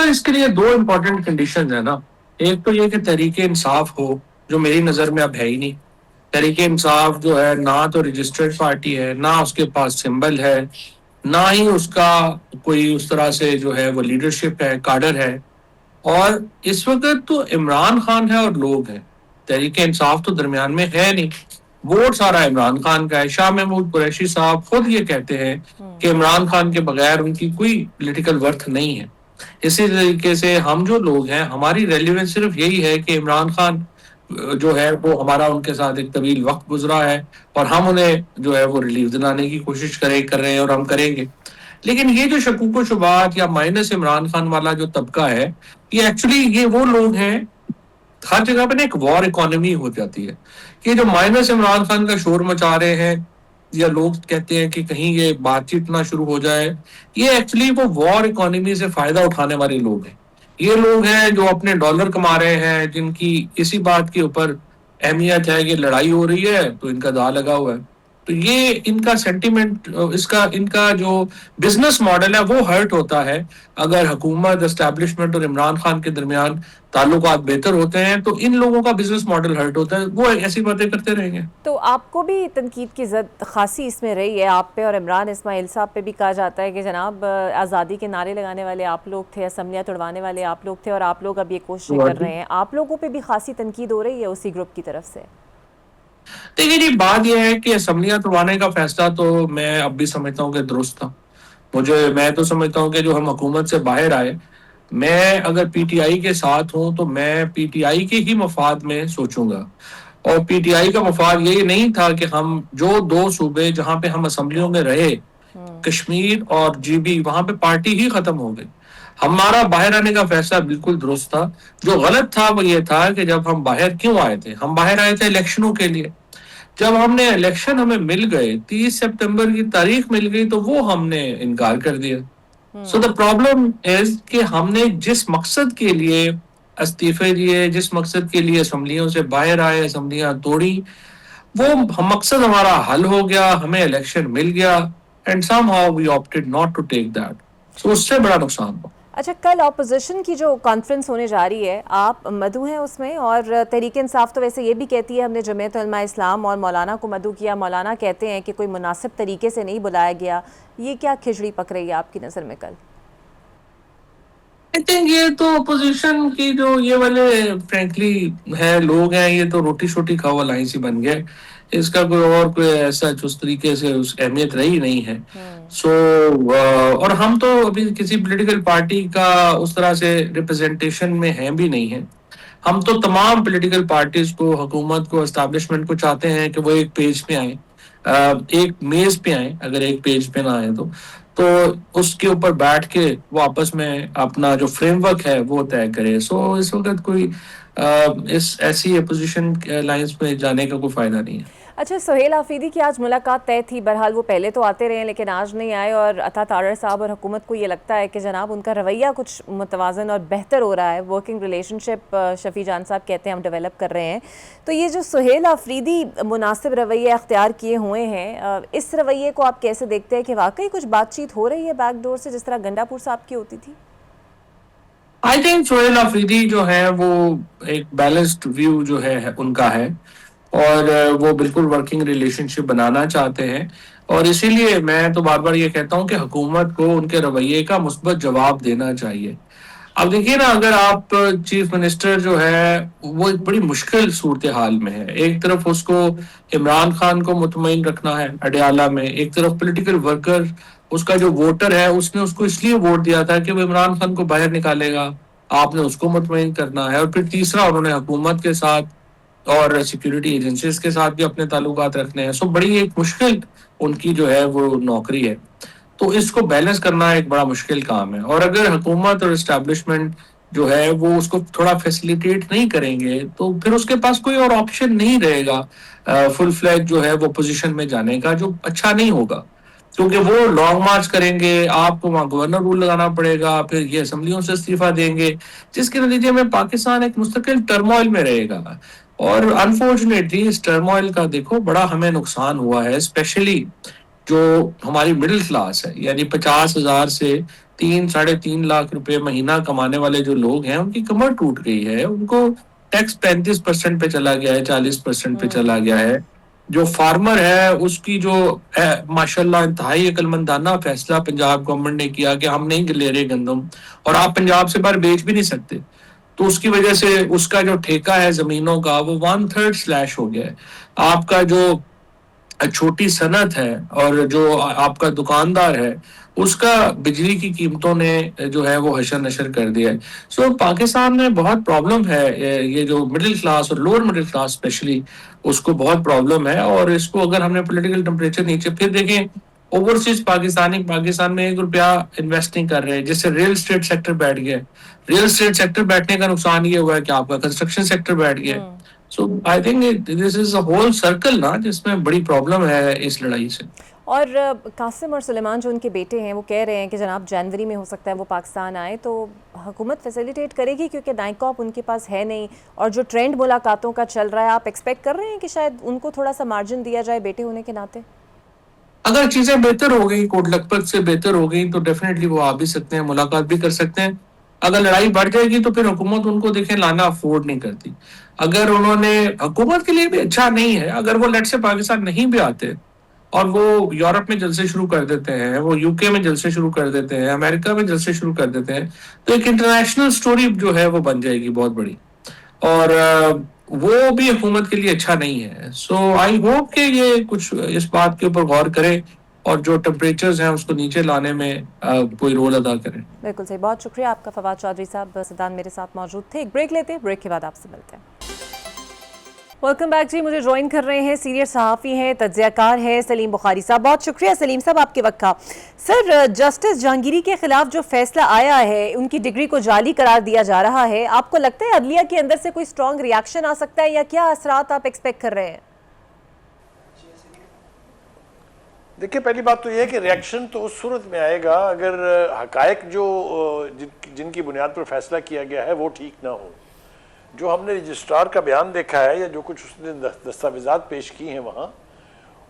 اس کے لیے دو امپورٹنٹ کنڈیشن ہے نا. ایک تو یہ کہ تحریک انصاف ہو، جو میری نظر میں اب ہے ہی نہیں. تحریک انصاف جو ہے نہ تو رجسٹرڈ پارٹی ہے، نہ اس کے پاس سمبل ہے، نہ ہی اس کا کوئی اس طرح سے جو ہے وہ لیڈرشپ ہے، کاڈر ہے. اور اس وقت تو عمران خان ہے اور لوگ ہیں، تحریک انصاف تو درمیان میں ہے نہیں. ووٹ سارا عمران خان کا ہے. شاہ محمود قریشی صاحب خود یہ کہتے ہیں کہ عمران خان کے بغیر ان کی کوئی پولیٹیکل ورتھ نہیں ہے. اسی طریقے سے ہم جو لوگ ہیں، ہماری ریلیونس صرف یہی ہے کہ عمران خان جو ہے وہ ہمارا ان کے ساتھ ایک طویل وقت گزرا ہے، اور ہم انہیں جو ہے وہ ریلیف دلانے کی کوشش کر رہے ہیں اور ہم کریں گے. لیکن یہ جو شکوک و شبہات یا مائنس عمران خان والا جو طبقہ ہے، یہ ایکچولی یہ وہ لوگ ہیں. ہر جگہ پہ نا ایک وار اکانومی ہو جاتی ہے. یہ جو مائنس عمران خان کا شور مچا رہے ہیں، یا لوگ کہتے ہیں کہ کہیں یہ بات چیت نہ شروع ہو جائے، یہ ایکچولی وہ وار اکانومی سے فائدہ اٹھانے والے لوگ ہیں. یہ لوگ ہیں جو اپنے ڈالر کما رہے ہیں، جن کی اسی بات کے اوپر اہمیت ہے کہ لڑائی ہو رہی ہے تو ان کا داؤ لگا ہوا ہے. تو یہ ان کا سینٹیمنٹ، ان کا جو بزنس ماڈل ہے وہ ہرٹ ہوتا ہے. اگر حکومت، اسٹیبلشمنٹ اور عمران خان کے درمیان تعلقات بہتر ہوتے ہیں تو ان لوگوں کا بزنس ماڈل ہرٹ ہوتا ہے، وہ ایسی باتیں کرتے رہیں گے. تو آپ کو بھی تنقید کی زد خاصی اس میں رہی ہے، آپ پہ اور عمران اسماعیل صاحب پہ بھی کہا جاتا ہے کہ جناب آزادی کے نعرے لگانے والے آپ لوگ تھے، اسمبلیاں توڑوانے والے آپ لوگ تھے، اور آپ لوگ اب یہ کوششیں کر رہے ہیں. آپ لوگوں پہ بھی خاصی تنقید ہو رہی ہے اسی گروپ کی طرف سے. دیکھیے جی، بات یہ ہے کہ اسمبلیاں توڑوانے کا فیصلہ تو میں اب بھی سمجھتا ہوں کہ درست تھا. میں تو سمجھتا ہوں کہ جو ہم حکومت سے باہر آئے، میں اگر پی ٹی آئی کے ساتھ ہوں تو میں پی ٹی آئی کے ہی مفاد میں سوچوں گا. اور پی ٹی آئی کا مفاد یہ نہیں تھا کہ ہم جو دو صوبے جہاں پہ ہم اسمبلیوں میں رہے، کشمیر اور جی بی، وہاں پہ پارٹی ہی ختم ہو گئی. ہمارا باہر آنے کا فیصلہ بالکل درست تھا. جو غلط تھا وہ یہ تھا کہ جب ہم باہر کیوں آئے تھے، ہم باہر آئے تھے الیکشنوں کے لیے. جب ہم نے الیکشن ہمیں مل گئے، 30 سپٹمبر کی تاریخ مل گئی، تو وہ ہم نے انکار کر دیا. سو دا پرابلم از کہ ہم نے جس مقصد کے لیے استعفے دیے، جس مقصد کے لیے اسمبلیوں سے باہر آئے، اسمبلیاں توڑی، وہ مقصد ہمارا حل ہو گیا، ہمیں الیکشن مل گیا، and somehow we opted not to take that. So اس سے بڑا نقصان ہوا. اچھا، کل اپوزیشن کی جو کانفرنس ہونے جا رہی ہے، آپ مدعو ہیں اس میں، اور تحریک انصاف تو ویسے یہ بھی کہتی ہے ہم نے جمعیت علماء اسلام اور مولانا کو مدعو کیا. مولانا کہتے ہیں کہ کوئی مناسب طریقے سے نہیں بلایا گیا. یہ کیا کھچڑی پک رہی ہے آپ کی نظر میں کل؟ آئی تھنک یہ تو اپوزیشن کی جو یہ والے فرینکلی ہے لوگ ہیں، یہ تو روٹی شوٹی کھاوا لائن سی بن گئے. اس کا کوئی ایسا اس طریقے سے اس اہمیت رہی نہیں ہے. سو اور ہم تو ابھی کسی پولیٹیکل پارٹی کا اس طرح سے ریپرزنٹیشن میں ہیں بھی نہیں ہیں. ہم تو تمام پولیٹیکل پارٹیز کو، حکومت کو، اسٹیبلشمنٹ کو چاہتے ہیں کہ وہ ایک پیج پہ آئیں، ایک میز پہ آئیں. اگر ایک پیج پہ نہ آئیں تو اس کے اوپر بیٹھ کے وہ آپس میں اپنا جو فریم ورک ہے وہ طے کرے. سو اس وقت کوئی اس ایسی اپوزیشن لائنز میں جانے کا کوئی فائدہ نہیں ہے. اچھا، سہیل آفریدی کی آج ملاقات طے تھی، بہرحال وہ پہلے تو آتے رہے ہیں لیکن آج نہیں آئے، اور عطا تارڑ صاحب اور حکومت کو یہ لگتا ہے کہ جناب ان کا رویہ کچھ متوازن اور بہتر ہو رہا ہے. ورکنگ ریلیشن شپ شفیع جان صاحب کہتے ہیں ہم ڈیولپ کر رہے ہیں. تو یہ جو سہیل آفریدی مناسب رویہ اختیار کیے ہوئے ہیں، اس رویے کو آپ کیسے دیکھتے ہیں کہ واقعی کچھ بات چیت ہو رہی ہے بیک ڈور سے، جس طرح گنڈا پور صاحب کی ہوتی تھی؟ آئی تھنک سہیل آفریدی جو ہے وہ ایک بیلنسڈ ویو جو ہے ان کا ہے، اور وہ بالکل ورکنگ ریلیشن شپ بنانا چاہتے ہیں. اور اسی لیے میں تو بار بار یہ کہتا ہوں کہ حکومت کو ان کے رویے کا مثبت جواب دینا چاہیے. اب دیکھیے نا، اگر آپ چیف منسٹر جو ہے وہ ایک بڑی مشکل صورتحال میں ہے. ایک طرف اس کو عمران خان کو مطمئن رکھنا ہے اڈیالہ میں، ایک طرف پولیٹیکل ورکر، اس کا جو ووٹر ہے اس نے اس کو اس لیے ووٹ دیا تھا کہ وہ عمران خان کو باہر نکالے گا، آپ نے اس کو مطمئن کرنا ہے. اور پھر تیسرا انہوں نے حکومت کے ساتھ اور سیکیورٹی ایجنسیز کے ساتھ بھی اپنے تعلقات رکھنے ہیں. سو بڑی ایک مشکل ان کی جو ہے وہ نوکری ہے. تو اس کو بیلنس کرنا ایک بڑا مشکل کام ہے. اور اگر حکومت اور اسٹیبلشمنٹ جو ہے وہ اس کو تھوڑا فیسیلیٹیٹ نہیں کریں گے تو پھر اس کے پاس کوئی اور آپشن نہیں رہے گا فل فلیج جو ہے وہ پوزیشن میں جانے کا، جو اچھا نہیں ہوگا. کیونکہ وہ لانگ مارچ کریں گے، آپ کو وہاں گورنر رول لگانا پڑے گا، پھر یہ اسمبلیوں سے استعفیٰ دیں گے، جس کے نتیجے میں پاکستان ایک مستقل ٹرموائل میں رہے گا. اور انفارچونیٹلی اس ٹرموائل کا دیکھو بڑا ہمیں نقصان ہوا ہے، اسپیشلی جو ہماری مڈل کلاس ہے، یعنی 50,000 سے 3-3.5 لاکھ روپے مہینہ کمانے والے جو لوگ ہیں، ان کی کمر ٹوٹ گئی ہے. ان کو ٹیکس 35% پہ چلا گیا ہے، 40% پہ چلا گیا ہے. جو فارمر ہے اس کی جو ماشاءاللہ انتہائی عقل مندانہ فیصلہ پنجاب گورنمنٹ نے کیا کہ ہم نہیں لے رہے گندم، اور آپ پنجاب سے باہر بیچ بھی نہیں سکتے، تو اس کی وجہ سے اس کا جو ٹھیکہ ہے زمینوں کا وہ 1/3 سلیش ہو گیا ہے. آپ کا جو چھوٹی صنعت ہے اور جو آپ کا دکاندار ہے، اس کا بجلی کی قیمتوں نے جو ہے وہ حشر نشر کر دیا ہے. سو پاکستان میں بہت پرابلم ہے، یہ جو مڈل کلاس اور لوور مڈل کلاس اسپیشلی، اس کو بہت پرابلم ہے. اور اس کو اگر ہم نے پولیٹیکل ٹمپریچر نیچے، پھر دیکھیں اوورسیز پاکستان میں 1 روپیہ انویسٹ نہیں کر رہے، جس سے ریل اسٹیٹ سیکٹر بیٹھ گیا. ریل اسٹیٹ سیکٹر بیٹھنے کا نقصان یہ ہوا ہے کہ آپ کا کنسٹرکشن سیکٹر بیٹھ گیا. So I think this is a whole circle نا، جس میں بڑی پرابلم ہے اس لڑائی سے. اور قاسم اور سلیمان جو ان کے بیٹے ہیں وہ کہہ رہے ہیں کہ جناب جنوری میں ہو سکتا ہے وہ پاکستان آئے، تو حکومت فیسیلیٹیٹ کرے گی کیونکہ نائکاپ ان کے پاس ہے نہیں، اور جو ٹرینڈ ملاقاتوں کا چل رہا ہے آپ ایکسپیکٹ کر رہے ہیں کہ شاید ان کو تھوڑا سا مارجن دیا جائے بیٹے ہونے کے ناطے؟ اگر چیزیں بہتر ہو گئی، کوٹ لکھپت سے بہتر ہو گئی، تو ڈیفینیٹلی وہ آ بھی سکتے ہیں، ملاقات بھی کر سکتے ہیں. اگر لڑائی بڑھ جائے گی تو پھر حکومت ان کو دیکھیں لانا افورڈ نہیں کرتی. اگر انہوں نے، حکومت کے لیے بھی اچھا نہیں ہے اگر وہ لیٹ سے پاکستان نہیں بھی آتے اور وہ یورپ میں جلسے شروع کر دیتے ہیں، وہ یو کے میں جلسے شروع کر دیتے ہیں، امریکہ میں جلسے شروع کر دیتے ہیں، تو ایک انٹرنیشنل سٹوری جو ہے وہ بن جائے گی بہت بڑی، اور وہ بھی حکومت کے لیے اچھا نہیں ہے. سو آئی ہوپ کہ یہ کچھ اس بات کے اوپر غور کرے اور جو ٹمپریچرز ہیں اس کو نیچے لانے میں کوئی رول ادا کریں. بالکل صحیح، بہت شکریہ آپ کا فواد چودھری صاحب، سدان میرے ساتھ موجود تھے. ایک بریک لیتے ہیں، بریک کے بعد آپ سے ملتے ہیں. ویلکم بیک جی. مجھے جوائن کر رہے ہیں سینئر صحافی ہیں، تجزیہ کار ہیں سلیم بخاری صاحب. بہت شکریہ سلیم صاحب آپ کے وقت کا. سر، جسٹس جہانگیری کے خلاف جو فیصلہ آیا ہے، ان کی ڈگری کو جعلی قرار دیا جا رہا ہے، آپ کو لگتا ہے عدلیہ کے اندر سے کوئی اسٹرانگ ریاکشن آ سکتا ہے، یا کیا اثرات آپ ایکسپیکٹ کر رہے ہیں؟ دیکھیں، پہلی بات تو یہ ہے کہ ریاکشن تو اس صورت میں آئے گا اگر حقائق جو جن کی بنیاد پر فیصلہ کیا گیا ہے وہ ٹھیک نہ ہو. جو ہم نے رجسٹرار کا بیان دیکھا ہے یا جو کچھ اس نے دستاویزات پیش کی ہیں وہاں،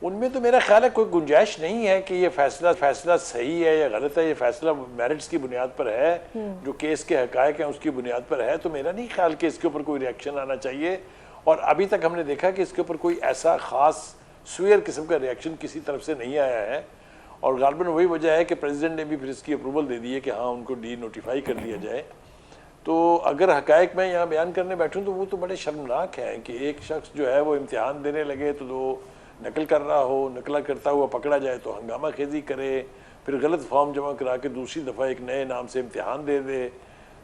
ان میں تو میرا خیال ہے کوئی گنجائش نہیں ہے کہ یہ فیصلہ صحیح ہے یا غلط ہے. یہ فیصلہ میرٹس کی بنیاد پر ہے، جو کیس کے حقائق ہیں اس کی بنیاد پر ہے. تو میرا نہیں خیال کہ اس کے اوپر کوئی ریاکشن آنا چاہیے، اور ابھی تک ہم نے دیکھا کہ اس کے اوپر کوئی ایسا خاص سوئر قسم کا ریاکشن کسی طرف سے نہیں آیا ہے. اور غالباً وہی وجہ ہے کہ پریزیڈنٹ نے بھی پھر اس کی اپروول دے دی ہے کہ ہاں ان کو ڈی نوٹیفائی کر دیا جائے. تو اگر حقائق میں یہاں بیان کرنے بیٹھوں تو وہ تو بڑے شرمناک ہیں کہ ایک شخص جو ہے وہ امتحان دینے لگے تو وہ نقل کر رہا ہو، نقل کرتا ہوا پکڑا جائے تو ہنگامہ خیزی کرے، پھر غلط فارم جمع کرا کے دوسری دفعہ ایک نئے نام سے امتحان دے دے.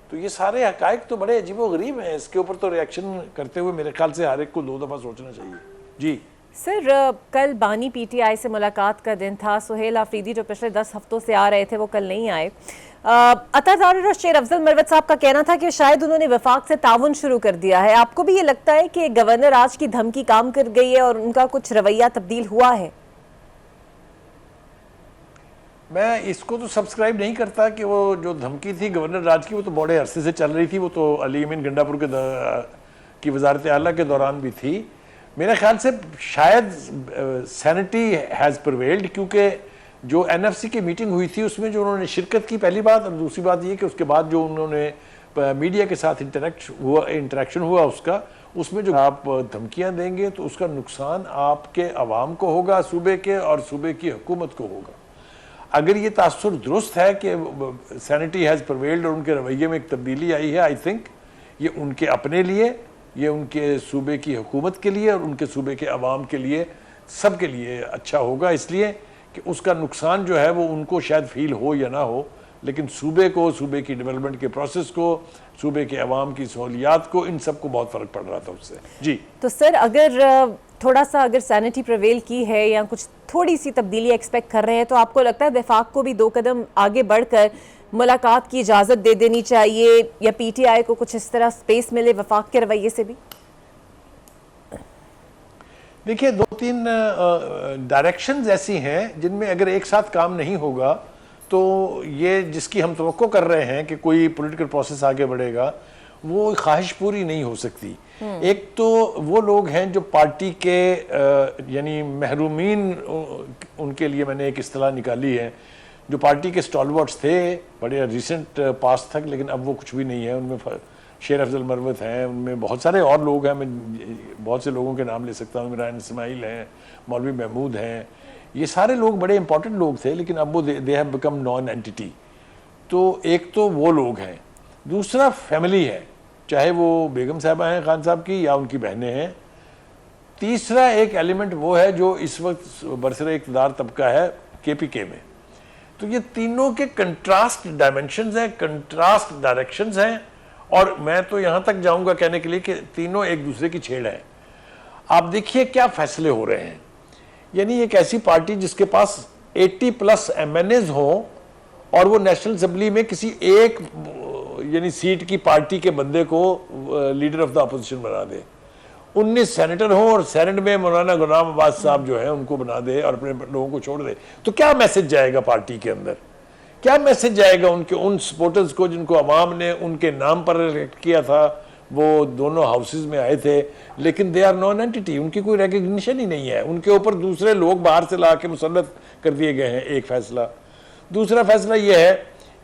تو یہ سارے حقائق تو بڑے عجیب و غریب ہیں. اس کے اوپر تو ریاکشن کرتے ہوئے میرے خیال سے ہر ایک کو 2 دفعہ سوچنا چاہیے. جی سر، کل بانی پی ٹی آئی سے ملاقات کا دن تھا. سہیل آفریدی جو پچھلے 10 ہفتوں سے آ رہے تھے وہ کل نہیں آئے. عطا طاہر اور شیر افضل مروت صاحب کا کہنا تھا کہ شاید انہوں نے وفاق سے تعاون شروع کر دیا ہے. آپ کو بھی یہ لگتا ہے کہ گورنر آج کی دھمکی کام کر گئی ہے اور ان کا کچھ رویہ تبدیل ہوا ہے؟ میں اس کو تو سبسکرائب نہیں کرتا کہ وہ جو دھمکی تھی گورنر راج کی وہ تو بڑے عرصے سے چل رہی تھی. وہ تو علی امین گنڈا پور کی وزارت اعلیٰ کے دوران بھی تھی. میرے خیال سے شاید سینٹی ہیز پرویلڈ، کیونکہ جو این ایف سی کی میٹنگ ہوئی تھی اس میں جو انہوں نے شرکت کی، پہلی بات، اور دوسری بات یہ کہ اس کے بعد جو انہوں نے میڈیا کے ساتھ انٹریکشن ہوا اس میں جو آپ دھمکیاں دیں گے تو اس کا نقصان آپ کے عوام کو ہوگا، صوبے کے اور صوبے کی حکومت کو ہوگا. اگر یہ تاثر درست ہے کہ سینٹی ہیز پرویلڈ اور ان کے رویے میں ایک تبدیلی آئی ہے، آئی تھنک یہ ان کے اپنے لیے، یہ ان کے صوبے کی حکومت کے لیے اور ان کے صوبے کے عوام کے لیے، سب کے لیے اچھا ہوگا. اس لیے کہ اس کا نقصان جو ہے وہ ان کو شاید فیل ہو یا نہ ہو، لیکن صوبے کو، صوبے کی ڈیولپمنٹ کے پروسیس کو، صوبے کے عوام کی سہولیات کو، ان سب کو بہت فرق پڑ رہا تھا اس سے. جی تو سر، اگر تھوڑا سا اگر سینٹی پریویل کی ہے یا کچھ تھوڑی سی تبدیلی ایکسپیکٹ کر رہے ہیں، تو آپ کو لگتا ہے وفاق کو بھی 2 قدم آگے بڑھ کر ملاقات کی اجازت دے دینی چاہیے، یا پی ٹی آئی کو کچھ اس طرح سپیس ملے وفاق کے رویے سے بھی؟ دیکھیے، 2-3 ڈائریکشنز ایسی ہیں جن میں اگر ایک ساتھ کام نہیں ہوگا تو یہ جس کی ہم توقع کر رہے ہیں کہ کوئی پولیٹیکل پروسیس آگے بڑھے گا، وہ خواہش پوری نہیں ہو سکتی. ایک تو وہ لوگ ہیں جو پارٹی کے یعنی محرومین، ان کے لیے میں نے ایک اصطلاح نکالی ہے، جو پارٹی کے سٹالورٹس تھے بڑے ریسنٹ پاس تک، لیکن اب وہ کچھ بھی نہیں ہے. ان میں شیر افضل مروت ہیں، ان میں بہت سارے اور لوگ ہیں، میں بہت سے لوگوں کے نام لے سکتا ہوں. عمران اسماعیل ہیں، مولوی محمود ہیں، یہ سارے لوگ بڑے امپورٹنٹ لوگ تھے، لیکن اب وہ they have become non entity. تو ایک تو وہ لوگ ہیں، دوسرا فیملی ہے، چاہے وہ بیگم صاحبہ ہیں خان صاحب کی یا ان کی بہنیں ہیں. تیسرا ایک ایلیمنٹ وہ ہے جو اس وقت برسر اقتدار طبقہ ہے کے پی کے میں. تو یہ تینوں کے کنٹراسٹ ڈائمنشنز ہیں، کنٹراسٹ ڈائریکشنز ہیں، اور میں تو یہاں تک جاؤں گا کہنے کے لیے کہ تینوں ایک دوسرے کی چھیڑ ہیں. آپ دیکھیے کیا فیصلے ہو رہے ہیں. یعنی ایک ایسی پارٹی جس کے پاس 80+ MNAs ہوں اور وہ نیشنل اسمبلی میں کسی ایک یعنی سیٹ کی پارٹی کے بندے کو لیڈر آف دا اپوزیشن بنا دے، 19 سینیٹر ہوں اور سینٹ میں مولانا غلام عباس صاحب جو ہیں ان کو بنا دے اور اپنے لوگوں کو چھوڑ دے، تو کیا میسج جائے گا پارٹی کے اندر؟ کیا میسج جائے گا ان سپورٹرز کو جن کو عوام نے ان کے نام پر الیکٹ کیا تھا؟ وہ دونوں ہاؤسز میں آئے تھے، لیکن دے آر نان اینٹی، ان کی کوئی ریکگنیشن ہی نہیں ہے. ان کے اوپر دوسرے لوگ باہر سے لا کے مسلط کر دیے گئے ہیں. ایک فیصلہ. دوسرا فیصلہ یہ ہے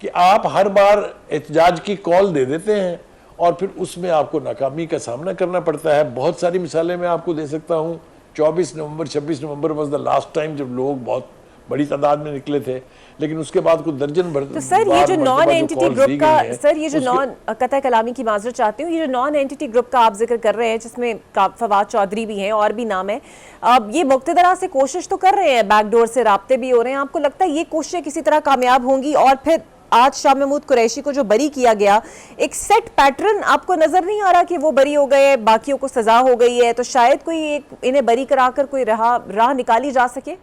کہ آپ ہر بار احتجاج کی کال دے دیتے ہیں اور پھر اس میں آپ کو ناکامی کا سامنا کرنا پڑتا ہے. بہت ساری مثالیں میں آپ کو دے سکتا ہوں. 24 نومبر 26 نومبر واز دا لاسٹ ٹائم جب لوگ بہت بڑی تعداد میں نکلے تھے، لیکن اس کے بعد کوئی درجن بھر. تو سر یہ جو نان اینٹی گروپ کا، سر یہ جو نان، قطع کلامی کی معذرت چاہتی ہوں، یہ جو نان اینٹی گروپ کا آپ ذکر کر رہے ہیں جس میں فواد چودھری بھی ہیں اور بھی نام ہے، اب یہ مقتدرہ سے کوشش تو کر رہے ہیں، بیک ڈور سے رابطے بھی ہو رہے ہیں، آپ کو لگتا ہے یہ کوششیں کسی طرح کامیاب ہوں گی؟ اور پھر آج شاہ محمود قریشی کو جو بری کیا گیا، ایک سیٹ پیٹرن آپ کو نظر نہیں آ رہا کہ وہ بری ہو گئے، باقیوں کو سزا ہو گئی ہے، تو شاید کوئی ایک انہیں بری کرا کر کوئی راہ نکالی جا سکے؟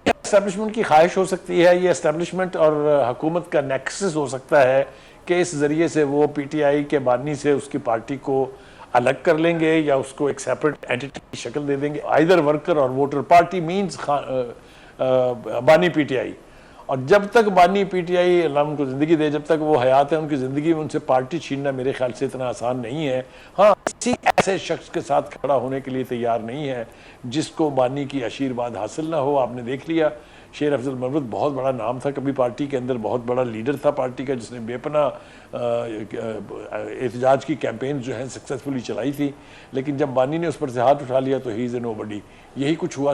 اسٹیبلشمنٹ کی خواہش ہو سکتی ہے، یہ اسٹیبلشمنٹ اور حکومت کا نیکسس ہو سکتا ہے کہ اس ذریعے سے وہ پی ٹی آئی کے بانی سے اس کی پارٹی کو الگ کر لیں گے یا اس کو ایک سیپریٹ اینٹی کی شکل دے دیں گے. آئیدر ورکر اور ووٹر، پارٹی مینز بانی پی ٹی آئی. اور جب تک بانی پی ٹی آئی، اللہ ان کو زندگی دے، جب تک وہ حیات ہے، ان کی زندگی میں ان سے پارٹی چھیننا میرے خیال سے اتنا آسان نہیں ہے. ہاں، کسی ایسے شخص کے ساتھ کھڑا ہونے کے لیے تیار نہیں ہے جس کو بانی کی آشیرواد حاصل نہ ہو. آپ نے دیکھ لیا، شیر افضل مروت بہت بڑا نام تھا کبھی پارٹی کے اندر، بہت بڑا لیڈر تھا پارٹی کا، جس نے بے پناہ احتجاج کی کیمپین جو ہیں سکسیسفلی چلائی تھی، لیکن جب بانی نے اس پر سے ہاتھ اٹھا لیا تو ہی از اے نو بڈی. یہی کچھ ہوا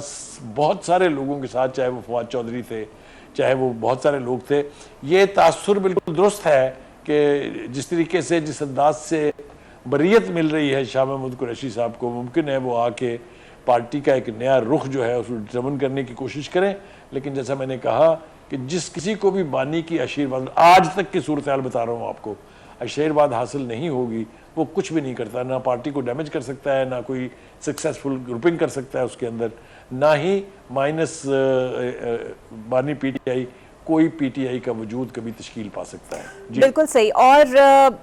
بہت سارے لوگوں کے ساتھ، چاہے وہ فواد چودھری تھے، چاہے وہ بہت سارے لوگ تھے. یہ تاثر بالکل درست ہے کہ جس طریقے سے، جس انداز سے بریت مل رہی ہے شاہ محمود قریشی صاحب کو، ممکن ہے وہ آ کے پارٹی کا ایک نیا رخ جو ہے اس کو ڈٹرمن کرنے کی کوشش کریں. لیکن جیسا میں نے کہا کہ جس کسی کو بھی بانی کی آشیرواد، آج تک کی صورتحال بتا رہا ہوں آپ کو، آشیرواد حاصل نہیں ہوگی، وہ کچھ بھی نہیں کرتا. نہ پارٹی کو ڈیمیج کر سکتا ہے، نہ کوئی سکسیسفل گروپنگ کر سکتا ہے اس کے اندر، نہ ہی مائنس بانی پی ٹی آئی کوئی پی ٹی آئی کا وجود کبھی تشکیل پا سکتا ہے. جی بالکل صحیح. اور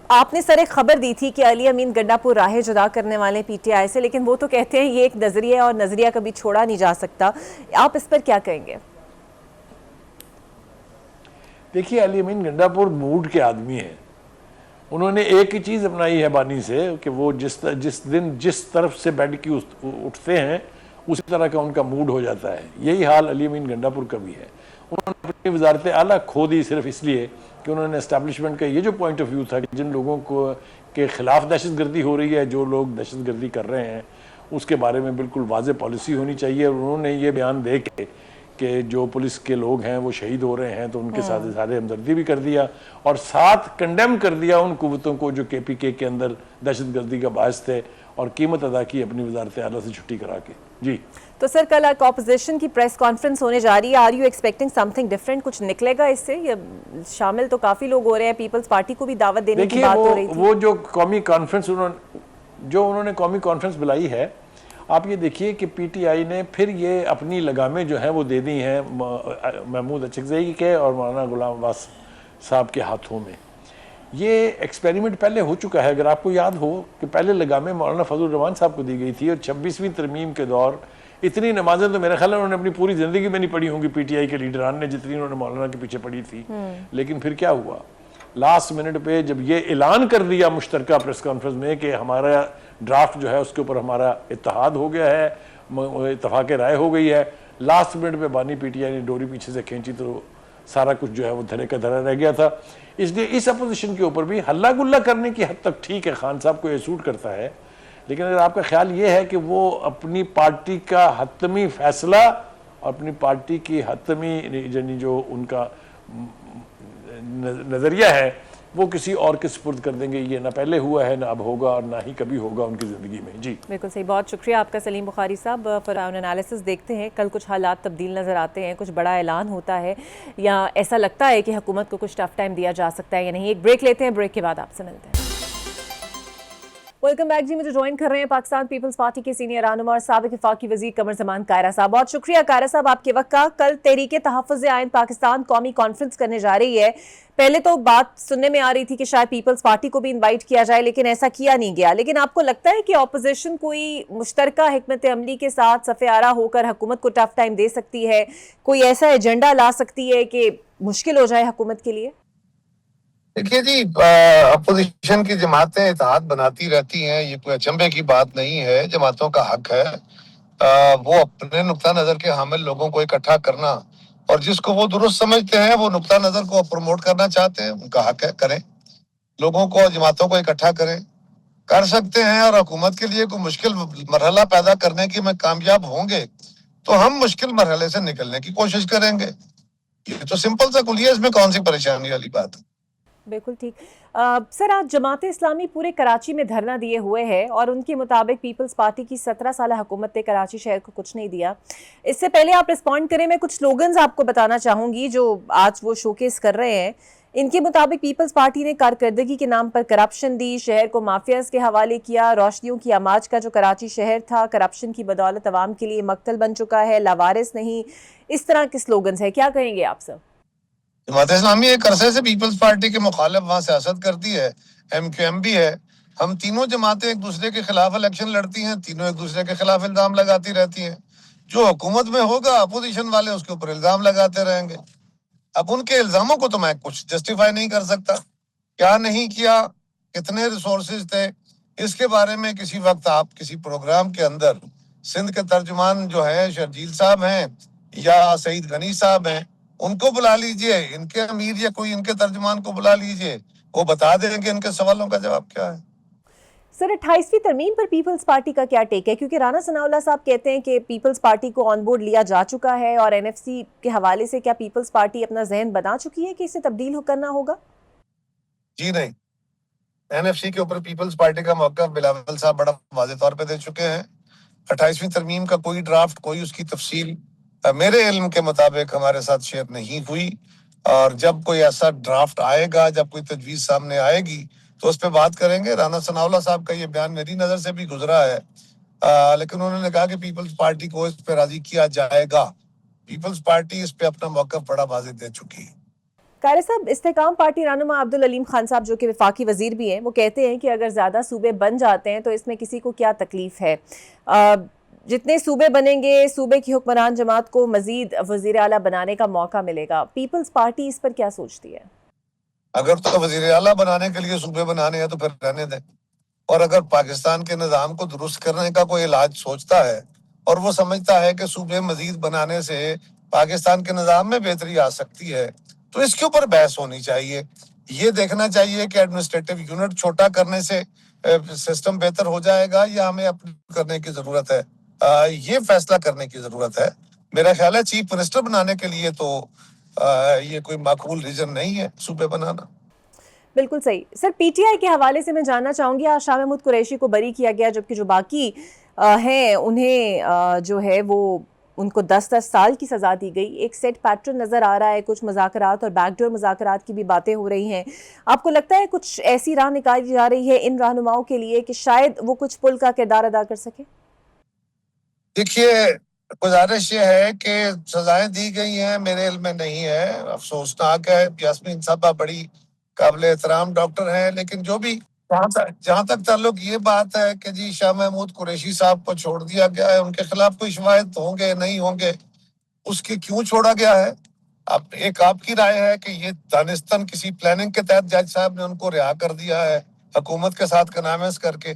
آپ نے سر ایک خبر دی تھی کہ علی امین گنڈا پور راہیں جدا کرنے والے پی ٹی آئی سے، لیکن وہ تو کہتے ہیں یہ ایک نظریہ ہے اور نظریہ کبھی چھوڑا نہیں جا سکتا. آپ اس پر کیا کہیں گے؟ دیکھیے، علی امین گنڈا پور موڈ کے آدمی ہیں. انہوں نے ایک ہی چیز اپنائی ہے بانی سے کہ وہ جس دن جس طرف سے بیٹھ کے اٹھتے ہیں اسی طرح کا ان کا موڈ ہو جاتا ہے. یہی حال علی امین گنڈا پور کا بھی ہے. انہوں نے اپنی وزارت اعلیٰ کھو دی صرف اس لیے کہ انہوں نے اسٹیبلشمنٹ کا یہ جو پوائنٹ آف ویو تھا کہ جن لوگوں کو کے خلاف دہشت گردی ہو رہی ہے، جو لوگ دہشت گردی کر رہے ہیں، اس کے بارے میں بالکل واضح پالیسی ہونی چاہیے. اور انہوں نے یہ بیان دے کے کہ جو پولیس کے لوگ ہیں وہ شہید ہو رہے ہیں تو ان کے ساتھ اظہار ہمدردی بھی کر دیا، اور ساتھ کنڈیم کر دیا ان قوتوں کو جو کے پی کے اندر دہشت گردی کا باعث تھے، اور قیمت ادا کی اپنی وزارت اعلیٰ سے چھٹی کرا کے. جی تو سر کل ایک اپوزیشن کی پریس کانفرنس ہونے جا رہی ہے، are you expecting something different? کچھ نکلے گا اس سے؟ شامل تو کافی لوگ ہو رہے ہیں، پیپلز پارٹی کو بھی دعوت دینے کی بات ہو رہی تھی. وہ جو قومی کانفرنس انہوں نے قومی کانفرنس بلائی ہے، آپ یہ دیکھیے کہ پی ٹی آئی نے پھر یہ اپنی لگامیں جو ہیں وہ دے دی ہیں محمود اچکزئی کے اور مولانا غلام عباس صاحب کے ہاتھوں میں. یہ ایکسپیریمنٹ پہلے ہو چکا ہے. اگر آپ کو یاد ہو کہ پہلے لگامیں مولانا فضل الرحمان صاحب کو دی گئی تھی، اور 26ویں ترمیم کے دور اتنی نمازیں تو میرے خیال ہے انہوں نے اپنی پوری زندگی میں نہیں پڑھی ہوں گی پی ٹی آئی کے لیڈران نے، جتنی انہوں نے مولانا کے پیچھے پڑھی تھی. لیکن پھر کیا ہوا؟ لاسٹ منٹ پہ جب یہ اعلان کر دیا مشترکہ پریس کانفرنس میں کہ ہمارا ڈرافٹ جو ہے اس کے اوپر ہمارا اتحاد ہو گیا ہے, اتفاق رائے ہو گئی ہے, لاسٹ منٹ پہ بانی پی ٹی آئی نے ڈوری پیچھے سے کھینچی تو سارا کچھ جو ہے وہ دھرے کا دھرا رہ گیا تھا. اس لیے اس اپوزیشن کے اوپر بھی ہلا گلا کرنے کی حد تک ٹھیک ہے, خان صاحب کو یہ سوٹ کرتا ہے, لیکن اگر آپ کا خیال یہ ہے کہ وہ اپنی پارٹی کا حتمی فیصلہ, اپنی پارٹی کی حتمی یعنی جو ان کا نظریہ ہے وہ کسی اور کے سپرد کر دیں گے, یہ نہ پہلے ہوا ہے, نہ اب ہوگا, اور نہ ہی کبھی ہوگا ان کی زندگی میں. جی بالکل صحیح, بہت شکریہ آپ کا سلیم بخاری صاحب. فراؤن انالیسس دیکھتے ہیں, کل کچھ حالات تبدیل نظر آتے ہیں, کچھ بڑا اعلان ہوتا ہے, یا ایسا لگتا ہے کہ حکومت کو کچھ ٹف ٹائم دیا جا سکتا ہے یا نہیں. ایک بریک لیتے ہیں, بریک کے بعد آپ سے ملتے ہیں. ویلکم بیک جی. مجھے جوائن کر رہے ہیں پاکستان پیپلز پارٹی کے سینئر رہنما اور سابق وفاقی وزیر قمر زمان کائرہ صاحب. بہت شکریہ کائرہ صاحب آپ کے وقت کا. کل تحریک تحفظ آئین پاکستان قومی کانفرنس کرنے جا رہی ہے. پہلے تو بات سننے میں آ رہی تھی کہ شاید پیپلز پارٹی کو بھی انوائٹ کیا جائے, لیکن ایسا کیا نہیں گیا. لیکن آپ کو لگتا ہے کہ اپوزیشن کوئی مشترکہ حکمت عملی کے ساتھ صف آرا ہو کر حکومت کو ٹف ٹائم دے سکتی ہے, کوئی ایسا ایجنڈا لا سکتی ہے کہ مشکل ہو جائے حکومت کے لیے؟ دیکھیے جی, اپوزیشن کی جماعتیں اتحاد بناتی رہتی ہیں, یہ کوئی اچنبے کی بات نہیں ہے. جماعتوں کا حق ہے وہ اپنے نقطہ نظر کے حامل لوگوں کو اکٹھا کرنا, اور جس کو وہ درست سمجھتے ہیں وہ نقطہ نظر کو پروموٹ کرنا چاہتے ہیں, ان کا حق ہے, کریں. لوگوں کو, جماعتوں کو اکٹھا کریں, کر سکتے ہیں. اور حکومت کے لیے کوئی مشکل مرحلہ پیدا کرنے کی میں کامیاب ہوں گے تو ہم مشکل مرحلے سے نکلنے کی کوشش کریں گے. یہ تو سمپل سا کلیہ, اس میں کون سی پریشانی والی بات ہے. بالکل ٹھیک. سر, آج جماعت اسلامی پورے کراچی میں دھرنا دیے ہوئے ہے, اور ان کے مطابق پیپلز پارٹی کی 17 سالہ حکومت نے کراچی شہر کو کچھ نہیں دیا. اس سے پہلے آپ رسپونڈ کریں, میں کچھ سلوگنز آپ کو بتانا چاہوں گی جو آج وہ شوکیس کر رہے ہیں. ان کے مطابق پیپلز پارٹی نے کارکردگی کے نام پر کرپشن دی, شہر کو مافیاز کے حوالے کیا, روشنیوں کی آماج کا جو کراچی شہر تھا کرپشن کی بدولت عوام کے لیے مقتل بن چکا ہے, لاوارث نہیں. اس طرح کے سلوگنز ہیں, کیا کہیں گے آپ سر؟ جماعت اسلامی ایک عرصے سے پیپلز پارٹی کے مخالف وہاں سیاست کرتی ہے, ایم کیو ایم بھی ہے. ہم تینوں جماعتیں ایک دوسرے کے خلاف الیکشن لڑتی ہیں, تینوں ایک دوسرے کے خلاف الزام لگاتی رہتی ہیں. جو حکومت میں ہوگا اپوزیشن والے اس کے اوپر الزام لگاتے رہیں گے. اب ان کے الزاموں کو تو میں کچھ جسٹیفائی نہیں کر سکتا. کیا نہیں کیا, کتنے ریسورسز تھے, اس کے بارے میں کسی وقت آپ کسی پروگرام کے اندر سندھ کے ترجمان جو ہے شرجیل صاحب ہیں یا سعید غنی صاحب ہیں, ان کو بلا لیجئے, ان کے امیر یا کوئی ان کے ترجمان کو بلا لیجئے, وہ بتا دیں گے ان کے سوالوں کا جواب کیا ہے. سر, 28ویں ترمیم پر پیپلز پارٹی کا کیا ٹیک ہے؟ کیونکہ رانا ثناء اللہ صاحب کہتے ہیں کہ پیپلز پارٹی کو آن بورڈ لیا جا چکا ہے, اور این ایف سی کے حوالے سے کیا پیپلز پارٹی اپنا ذہن بنا چکی ہے کہ اسے تبدیل کرنا ہوگا؟ جی نہیں, این ایف سی کے اوپر پیپلز پارٹی کا موقف بلاول صاحب بڑا واضح طور پہ دے چکے ہیں. 28ویں ترمیم کا کوئی ڈرافٹ, کوئی اس کی تفصیل میرے علم کے مطابق ہمارے ساتھ شیئر نہیں ہوئی, اور جب کوئی ایسا ڈرافٹ آئے گا, جب کوئی تجویز سامنے آئے گی تو اس پہ بات کریں گے. رانا ثناء اللہ صاحب کا یہ بیان میری نظر سے بھی گزرا ہے, لیکن انہوں نے کہا کہ پیپلز پارٹی کو اس پہ راضی کیا جائے گا. پیپلز پارٹی اس پہ اپنا موقف بڑا واضح دے چکی ہے. قائرہ صاحب, استحکام پارٹی رہنما عبدالعلیم خان صاحب جو کہ وفاقی وزیر بھی ہیں, وہ کہتے ہیں کہ اگر زیادہ صوبے بن جاتے ہیں تو اس میں کسی کو کیا تکلیف ہے, جتنے صوبے بنیں گے صوبے کی حکمران جماعت کو مزید وزیر اعلیٰ بنانے کا موقع ملے گا. پیپلز پارٹی اس پر کیا سوچتی ہے؟ اگر تو وزیر اعلیٰ بنانے کے لیے صوبے بنانے ہیں تو پھر رہنے دیں, اور اگر پاکستان کے نظام کو درست کرنے کا کوئی علاج سوچتا ہے اور وہ سمجھتا ہے کہ صوبے مزید بنانے سے پاکستان کے نظام میں بہتری آ سکتی ہے تو اس کے اوپر بحث ہونی چاہیے. یہ دیکھنا چاہیے کہ ایڈمنسٹریٹو یونٹ چھوٹا کرنے سے سسٹم بہتر ہو جائے گا یا ہمیں اپنے کرنے کی ضرورت ہے. یہ فیصلہ کرنے کی ضرورت ہے. میرا خیال ہے چیف منسٹر بنانے کے لیے تو یہ کوئی معقول ریزن نہیں ہے صوبے بنانا. بالکل صحیح. سر, پی ٹی آئی کے حوالے سے میں جاننا چاہوں گی, آج شاہ محمود قریشی کو بری کیا گیا, جبکہ جو باقی ہیں انہیں جو ہے وہ ان کو 10 سال کی سزا دی گئی. ایک سیٹ پیٹرن نظر آ رہا ہے, کچھ مذاکرات اور بیک ڈور مذاکرات کی بھی باتیں ہو رہی ہیں. آپ کو لگتا ہے کچھ ایسی راہ نکالی جا رہی ہے ان رہنماؤں کے لیے کہ شاید وہ کچھ پل کا کردار ادا کر سکے؟ دیکھیے, گزارش یہ ہے کہ سزائیں دی گئی ہیں, میرے علم میں نہیں ہے, افسوسناک ہے. یاسمین صاحبہ بڑی قابل احترام ڈاکٹر ہیں, لیکن جو بھی جہاں تک تعلق یہ بات ہے کہ جی شاہ محمود قریشی صاحب کو چھوڑ دیا گیا ہے, ان کے خلاف کوئی شواہد ہوں گے نہیں ہوں گے, اس کے کیوں چھوڑا گیا ہے, اب ایک آپ کی رائے ہے کہ یہ دانستان کسی پلاننگ کے تحت جج صاحب نے ان کو رہا کر دیا ہے حکومت کے ساتھ کنامس کر کے.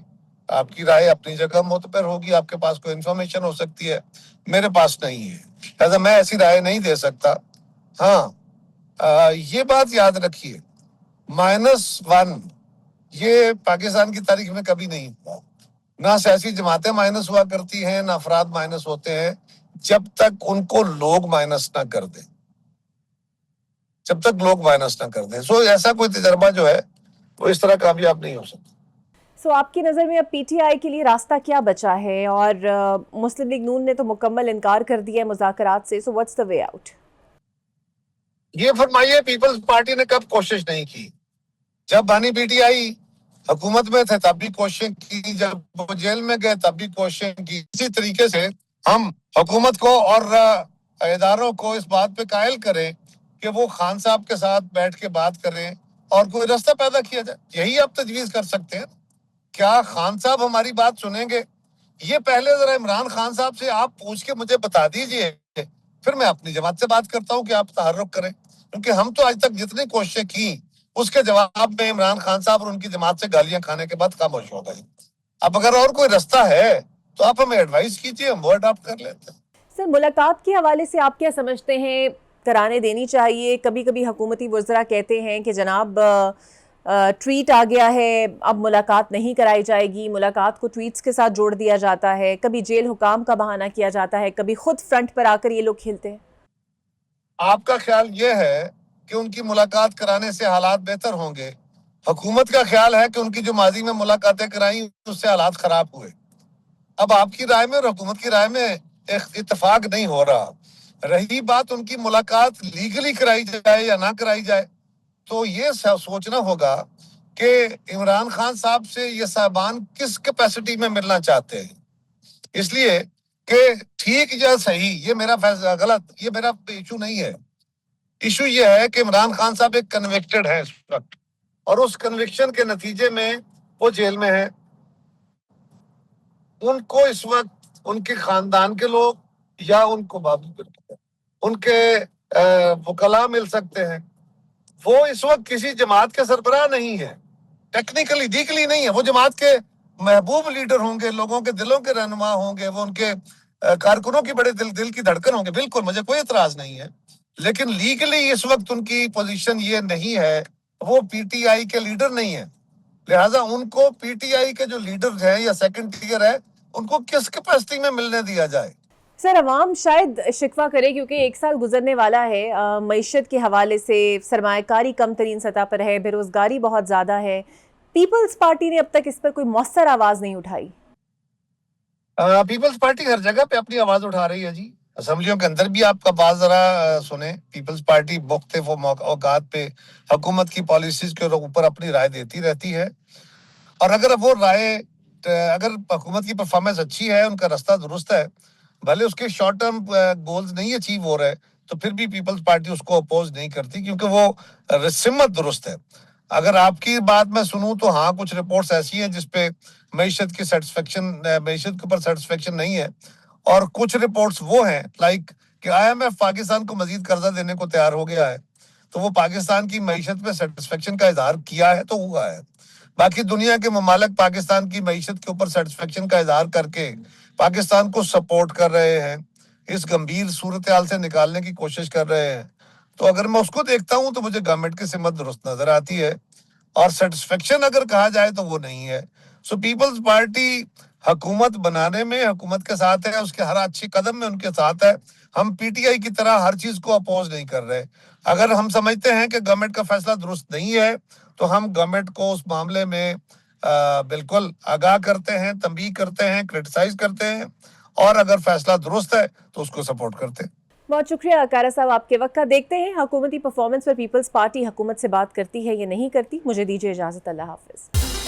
آپ کی رائے اپنی جگہ معتبر ہوگی, آپ کے پاس کوئی انفارمیشن ہو سکتی ہے, میرے پاس نہیں ہے, لہٰذا میں ایسی رائے نہیں دے سکتا. ہاں یہ بات یاد رکھیے, -1 یہ پاکستان کی تاریخ میں کبھی نہیں ہوا. نہ سیاسی جماعتیں مائنس ہوا کرتی ہیں, نہ افراد مائنس ہوتے ہیں, جب تک ان کو لوگ مائنس نہ کر دیں, جب تک لوگ مائنس نہ کر دیں. سو ایسا کوئی تجربہ جو ہے وہ اس طرح کامیاب نہیں ہو سکتا. سو آپ کی نظر میں اب پی ٹی آئی کے لیے راستہ کیا بچا ہے؟ اور مسلم لیگ نون نے تو مکمل انکار کر دیا ہے مذاکرات سے. So what's the way out? یہ فرمائیے, پیپلز پارٹی نے کب کوشش نہیں کی؟ جب بانی پی ٹی آئی حکومت میں تھے تب بھی کوششیں کی, جب وہ جیل میں گئے تب بھی کوششیں کی. اسی طریقے سے ہم حکومت کو اور اداروں کو اس بات پہ قائل کریں کہ وہ خان صاحب کے ساتھ بیٹھ کے بات کریں اور کوئی راستہ پیدا کیا جائے. یہی آپ تجویز کر سکتے ہیں. کیا خان صاحب ہماری بات سنیں گے؟ یہ پہلے ذرا عمران خان صاحب سے آپ پوچھ کے مجھے بتا دیجئے, پھر میں اپنی جماعت سے بات کرتا ہوں کہ آپ تحرک کریں. کیونکہ ہم تو آج تک جتنی کوششیں کی اس کے جواب میں عمران خان صاحب اور ان کی جماعت سے گالیاں کھانے کے بعد خاموش ہو گئے. اب اگر اور کوئی راستہ ہے تو آپ ہمیں ایڈوائز کیجیے, ہم وہ اڈاپٹ کر لیتے ہیں. سر, ملاقات کے حوالے سے آپ کیا سمجھتے ہیں کرانے دینی چاہیے؟ کبھی کبھی حکومتی وزراء کہتے ہیں کہ جناب ٹویٹ آ گیا ہے, اب ملاقات نہیں کرائی جائے گی. ملاقات کو ٹویٹس کے ساتھ جوڑ دیا جاتا ہے, کبھی جیل حکام کا بہانہ کیا جاتا ہے, کبھی خود فرنٹ پر آ کر یہ لوگ کھیلتے ہیں. آپ کا خیال یہ ہے کہ ان کی ملاقات کرانے سے حالات بہتر ہوں گے. حکومت کا خیال ہے کہ ان کی جو ماضی میں ملاقاتیں کرائیں اس سے حالات خراب ہوئے. اب آپ کی رائے میں اور حکومت کی رائے میں اتفاق نہیں ہو رہا. رہی بات ان کی ملاقات لیگلی کرائی جائے یا نہ کرائی جائے, تو یہ سوچنا ہوگا کہ عمران خان صاحب سے یہ صاحبان کس کیپیسٹی میں ملنا چاہتے ہیں. اس لیے کہ ٹھیک یا صحیح یہ میرا فیصلہ, غلط یہ میرا ایشو نہیں ہے. ایشو یہ ہے کہ عمران خان صاحب ایک کنوکٹڈ ہے اس وقت, اور اس کنوکشن کے نتیجے میں وہ جیل میں ہے. ان کو اس وقت ان کے خاندان کے لوگ یا ان کو ان کے وکلاء مل سکتے ہیں. وہ اس وقت کسی جماعت کے سربراہ نہیں ہے, ٹیکنیکلی لیگلی نہیں ہے. وہ جماعت کے محبوب لیڈر ہوں گے, لوگوں کے دلوں کے رہنما ہوں گے, وہ ان کے کارکنوں کی بڑے دل کی دھڑکن ہوں گے. بالکل, مجھے کوئی اعتراض نہیں ہے, لیکن لیگلی اس وقت ان کی پوزیشن یہ نہیں ہے. وہ پی ٹی آئی کے لیڈر نہیں ہے. لہٰذا ان کو پی ٹی آئی کے جو لیڈر ہیں یا سیکنڈ ٹیئر ہے, ان کو کس کیپیسٹی میں ملنے دیا جائے؟ سر, عوام شاید شکوہ کرے کیونکہ 1 سال گزرنے والا ہے, معیشت کے حوالے سے سرمایہ کاری کم ترین سطح پر ہے, بے روزگاری بہت زیادہ ہے. پیپلز پارٹی نے اب تک اس پر کوئی مؤثر آواز نہیں اٹھائی. پیپلز پارٹی ہر جگہ پہ اپنی آواز اٹھا رہی ہے جی. اسمبلیوں کے اندر بھی آپ کا بات ذرا سنیں. پیپلز پارٹی مختلف اوقات پہ حکومت کی پالیسیز کے اوپر اپنی رائے دیتی رہتی ہے, اور اگر وہ رائے اگر حکومت کی پرفارمنس اچھی ہے, ان کا راستہ درست ہے, بھلے اس کے شارٹ ٹرم گولز نہیں اچیو ہو رہے, تو پھر بھی پیپلز پارٹی اس کو اپوز نہیں کرتی, کیونکہ وہ سمت درست ہے. اگر آپ کی بات میں سنوں تو ہاں, کچھ رپورٹس ایسی ہیں جس پہ معیشت کے اوپر سیٹسفیکشن نہیں ہے, اور کچھ رپورٹس وہ ہیں لائک کہ آئی ایم ایف پاکستان کو مزید قرضہ دینے کو تیار ہو گیا ہے, تو وہ پاکستان کی معیشت پہ سیٹسفیکشن کا اظہار کیا ہے تو ہوا ہے. باقی دنیا کے ممالک پاکستان کی معیشت کے اوپر سیٹسفیکشن کا اظہار کر کے پاکستان کو سپورٹ کر رہے ہیں, اس گمبھیر صورتحال سے نکالنے کی کوشش کر رہے ہیں. تو اگر میں اس کو دیکھتا ہوں تو مجھے گورنمنٹ کی سمت درست نظر آتی ہے, اور سیٹسفیکشن اگر کہا جائے تو وہ نہیں ہے. سو پیپلز پارٹی حکومت بنانے میں حکومت کے ساتھ ہے, اس کے ہر اچھی قدم میں ان کے ساتھ ہے. ہم پی ٹی آئی کی طرح ہر چیز کو اپوز نہیں کر رہے. اگر ہم سمجھتے ہیں کہ گورنمنٹ کا فیصلہ درست نہیں ہے تو ہم گورنمنٹ کو اس معاملے میں بالکل آگاہ کرتے ہیں, تنبیہ کرتے ہیں, کرٹیسائز کرتے ہیں, اور اگر فیصلہ درست ہے تو اس کو سپورٹ کرتے ہیں. بہت شکریہ کارا صاحب آپ کے وقت کا. دیکھتے ہیں حکومتی پرفارمنس پر پیپلز پارٹی حکومت سے بات کرتی ہے یا نہیں کرتی. مجھے دیجیے اجازت. اللہ حافظ.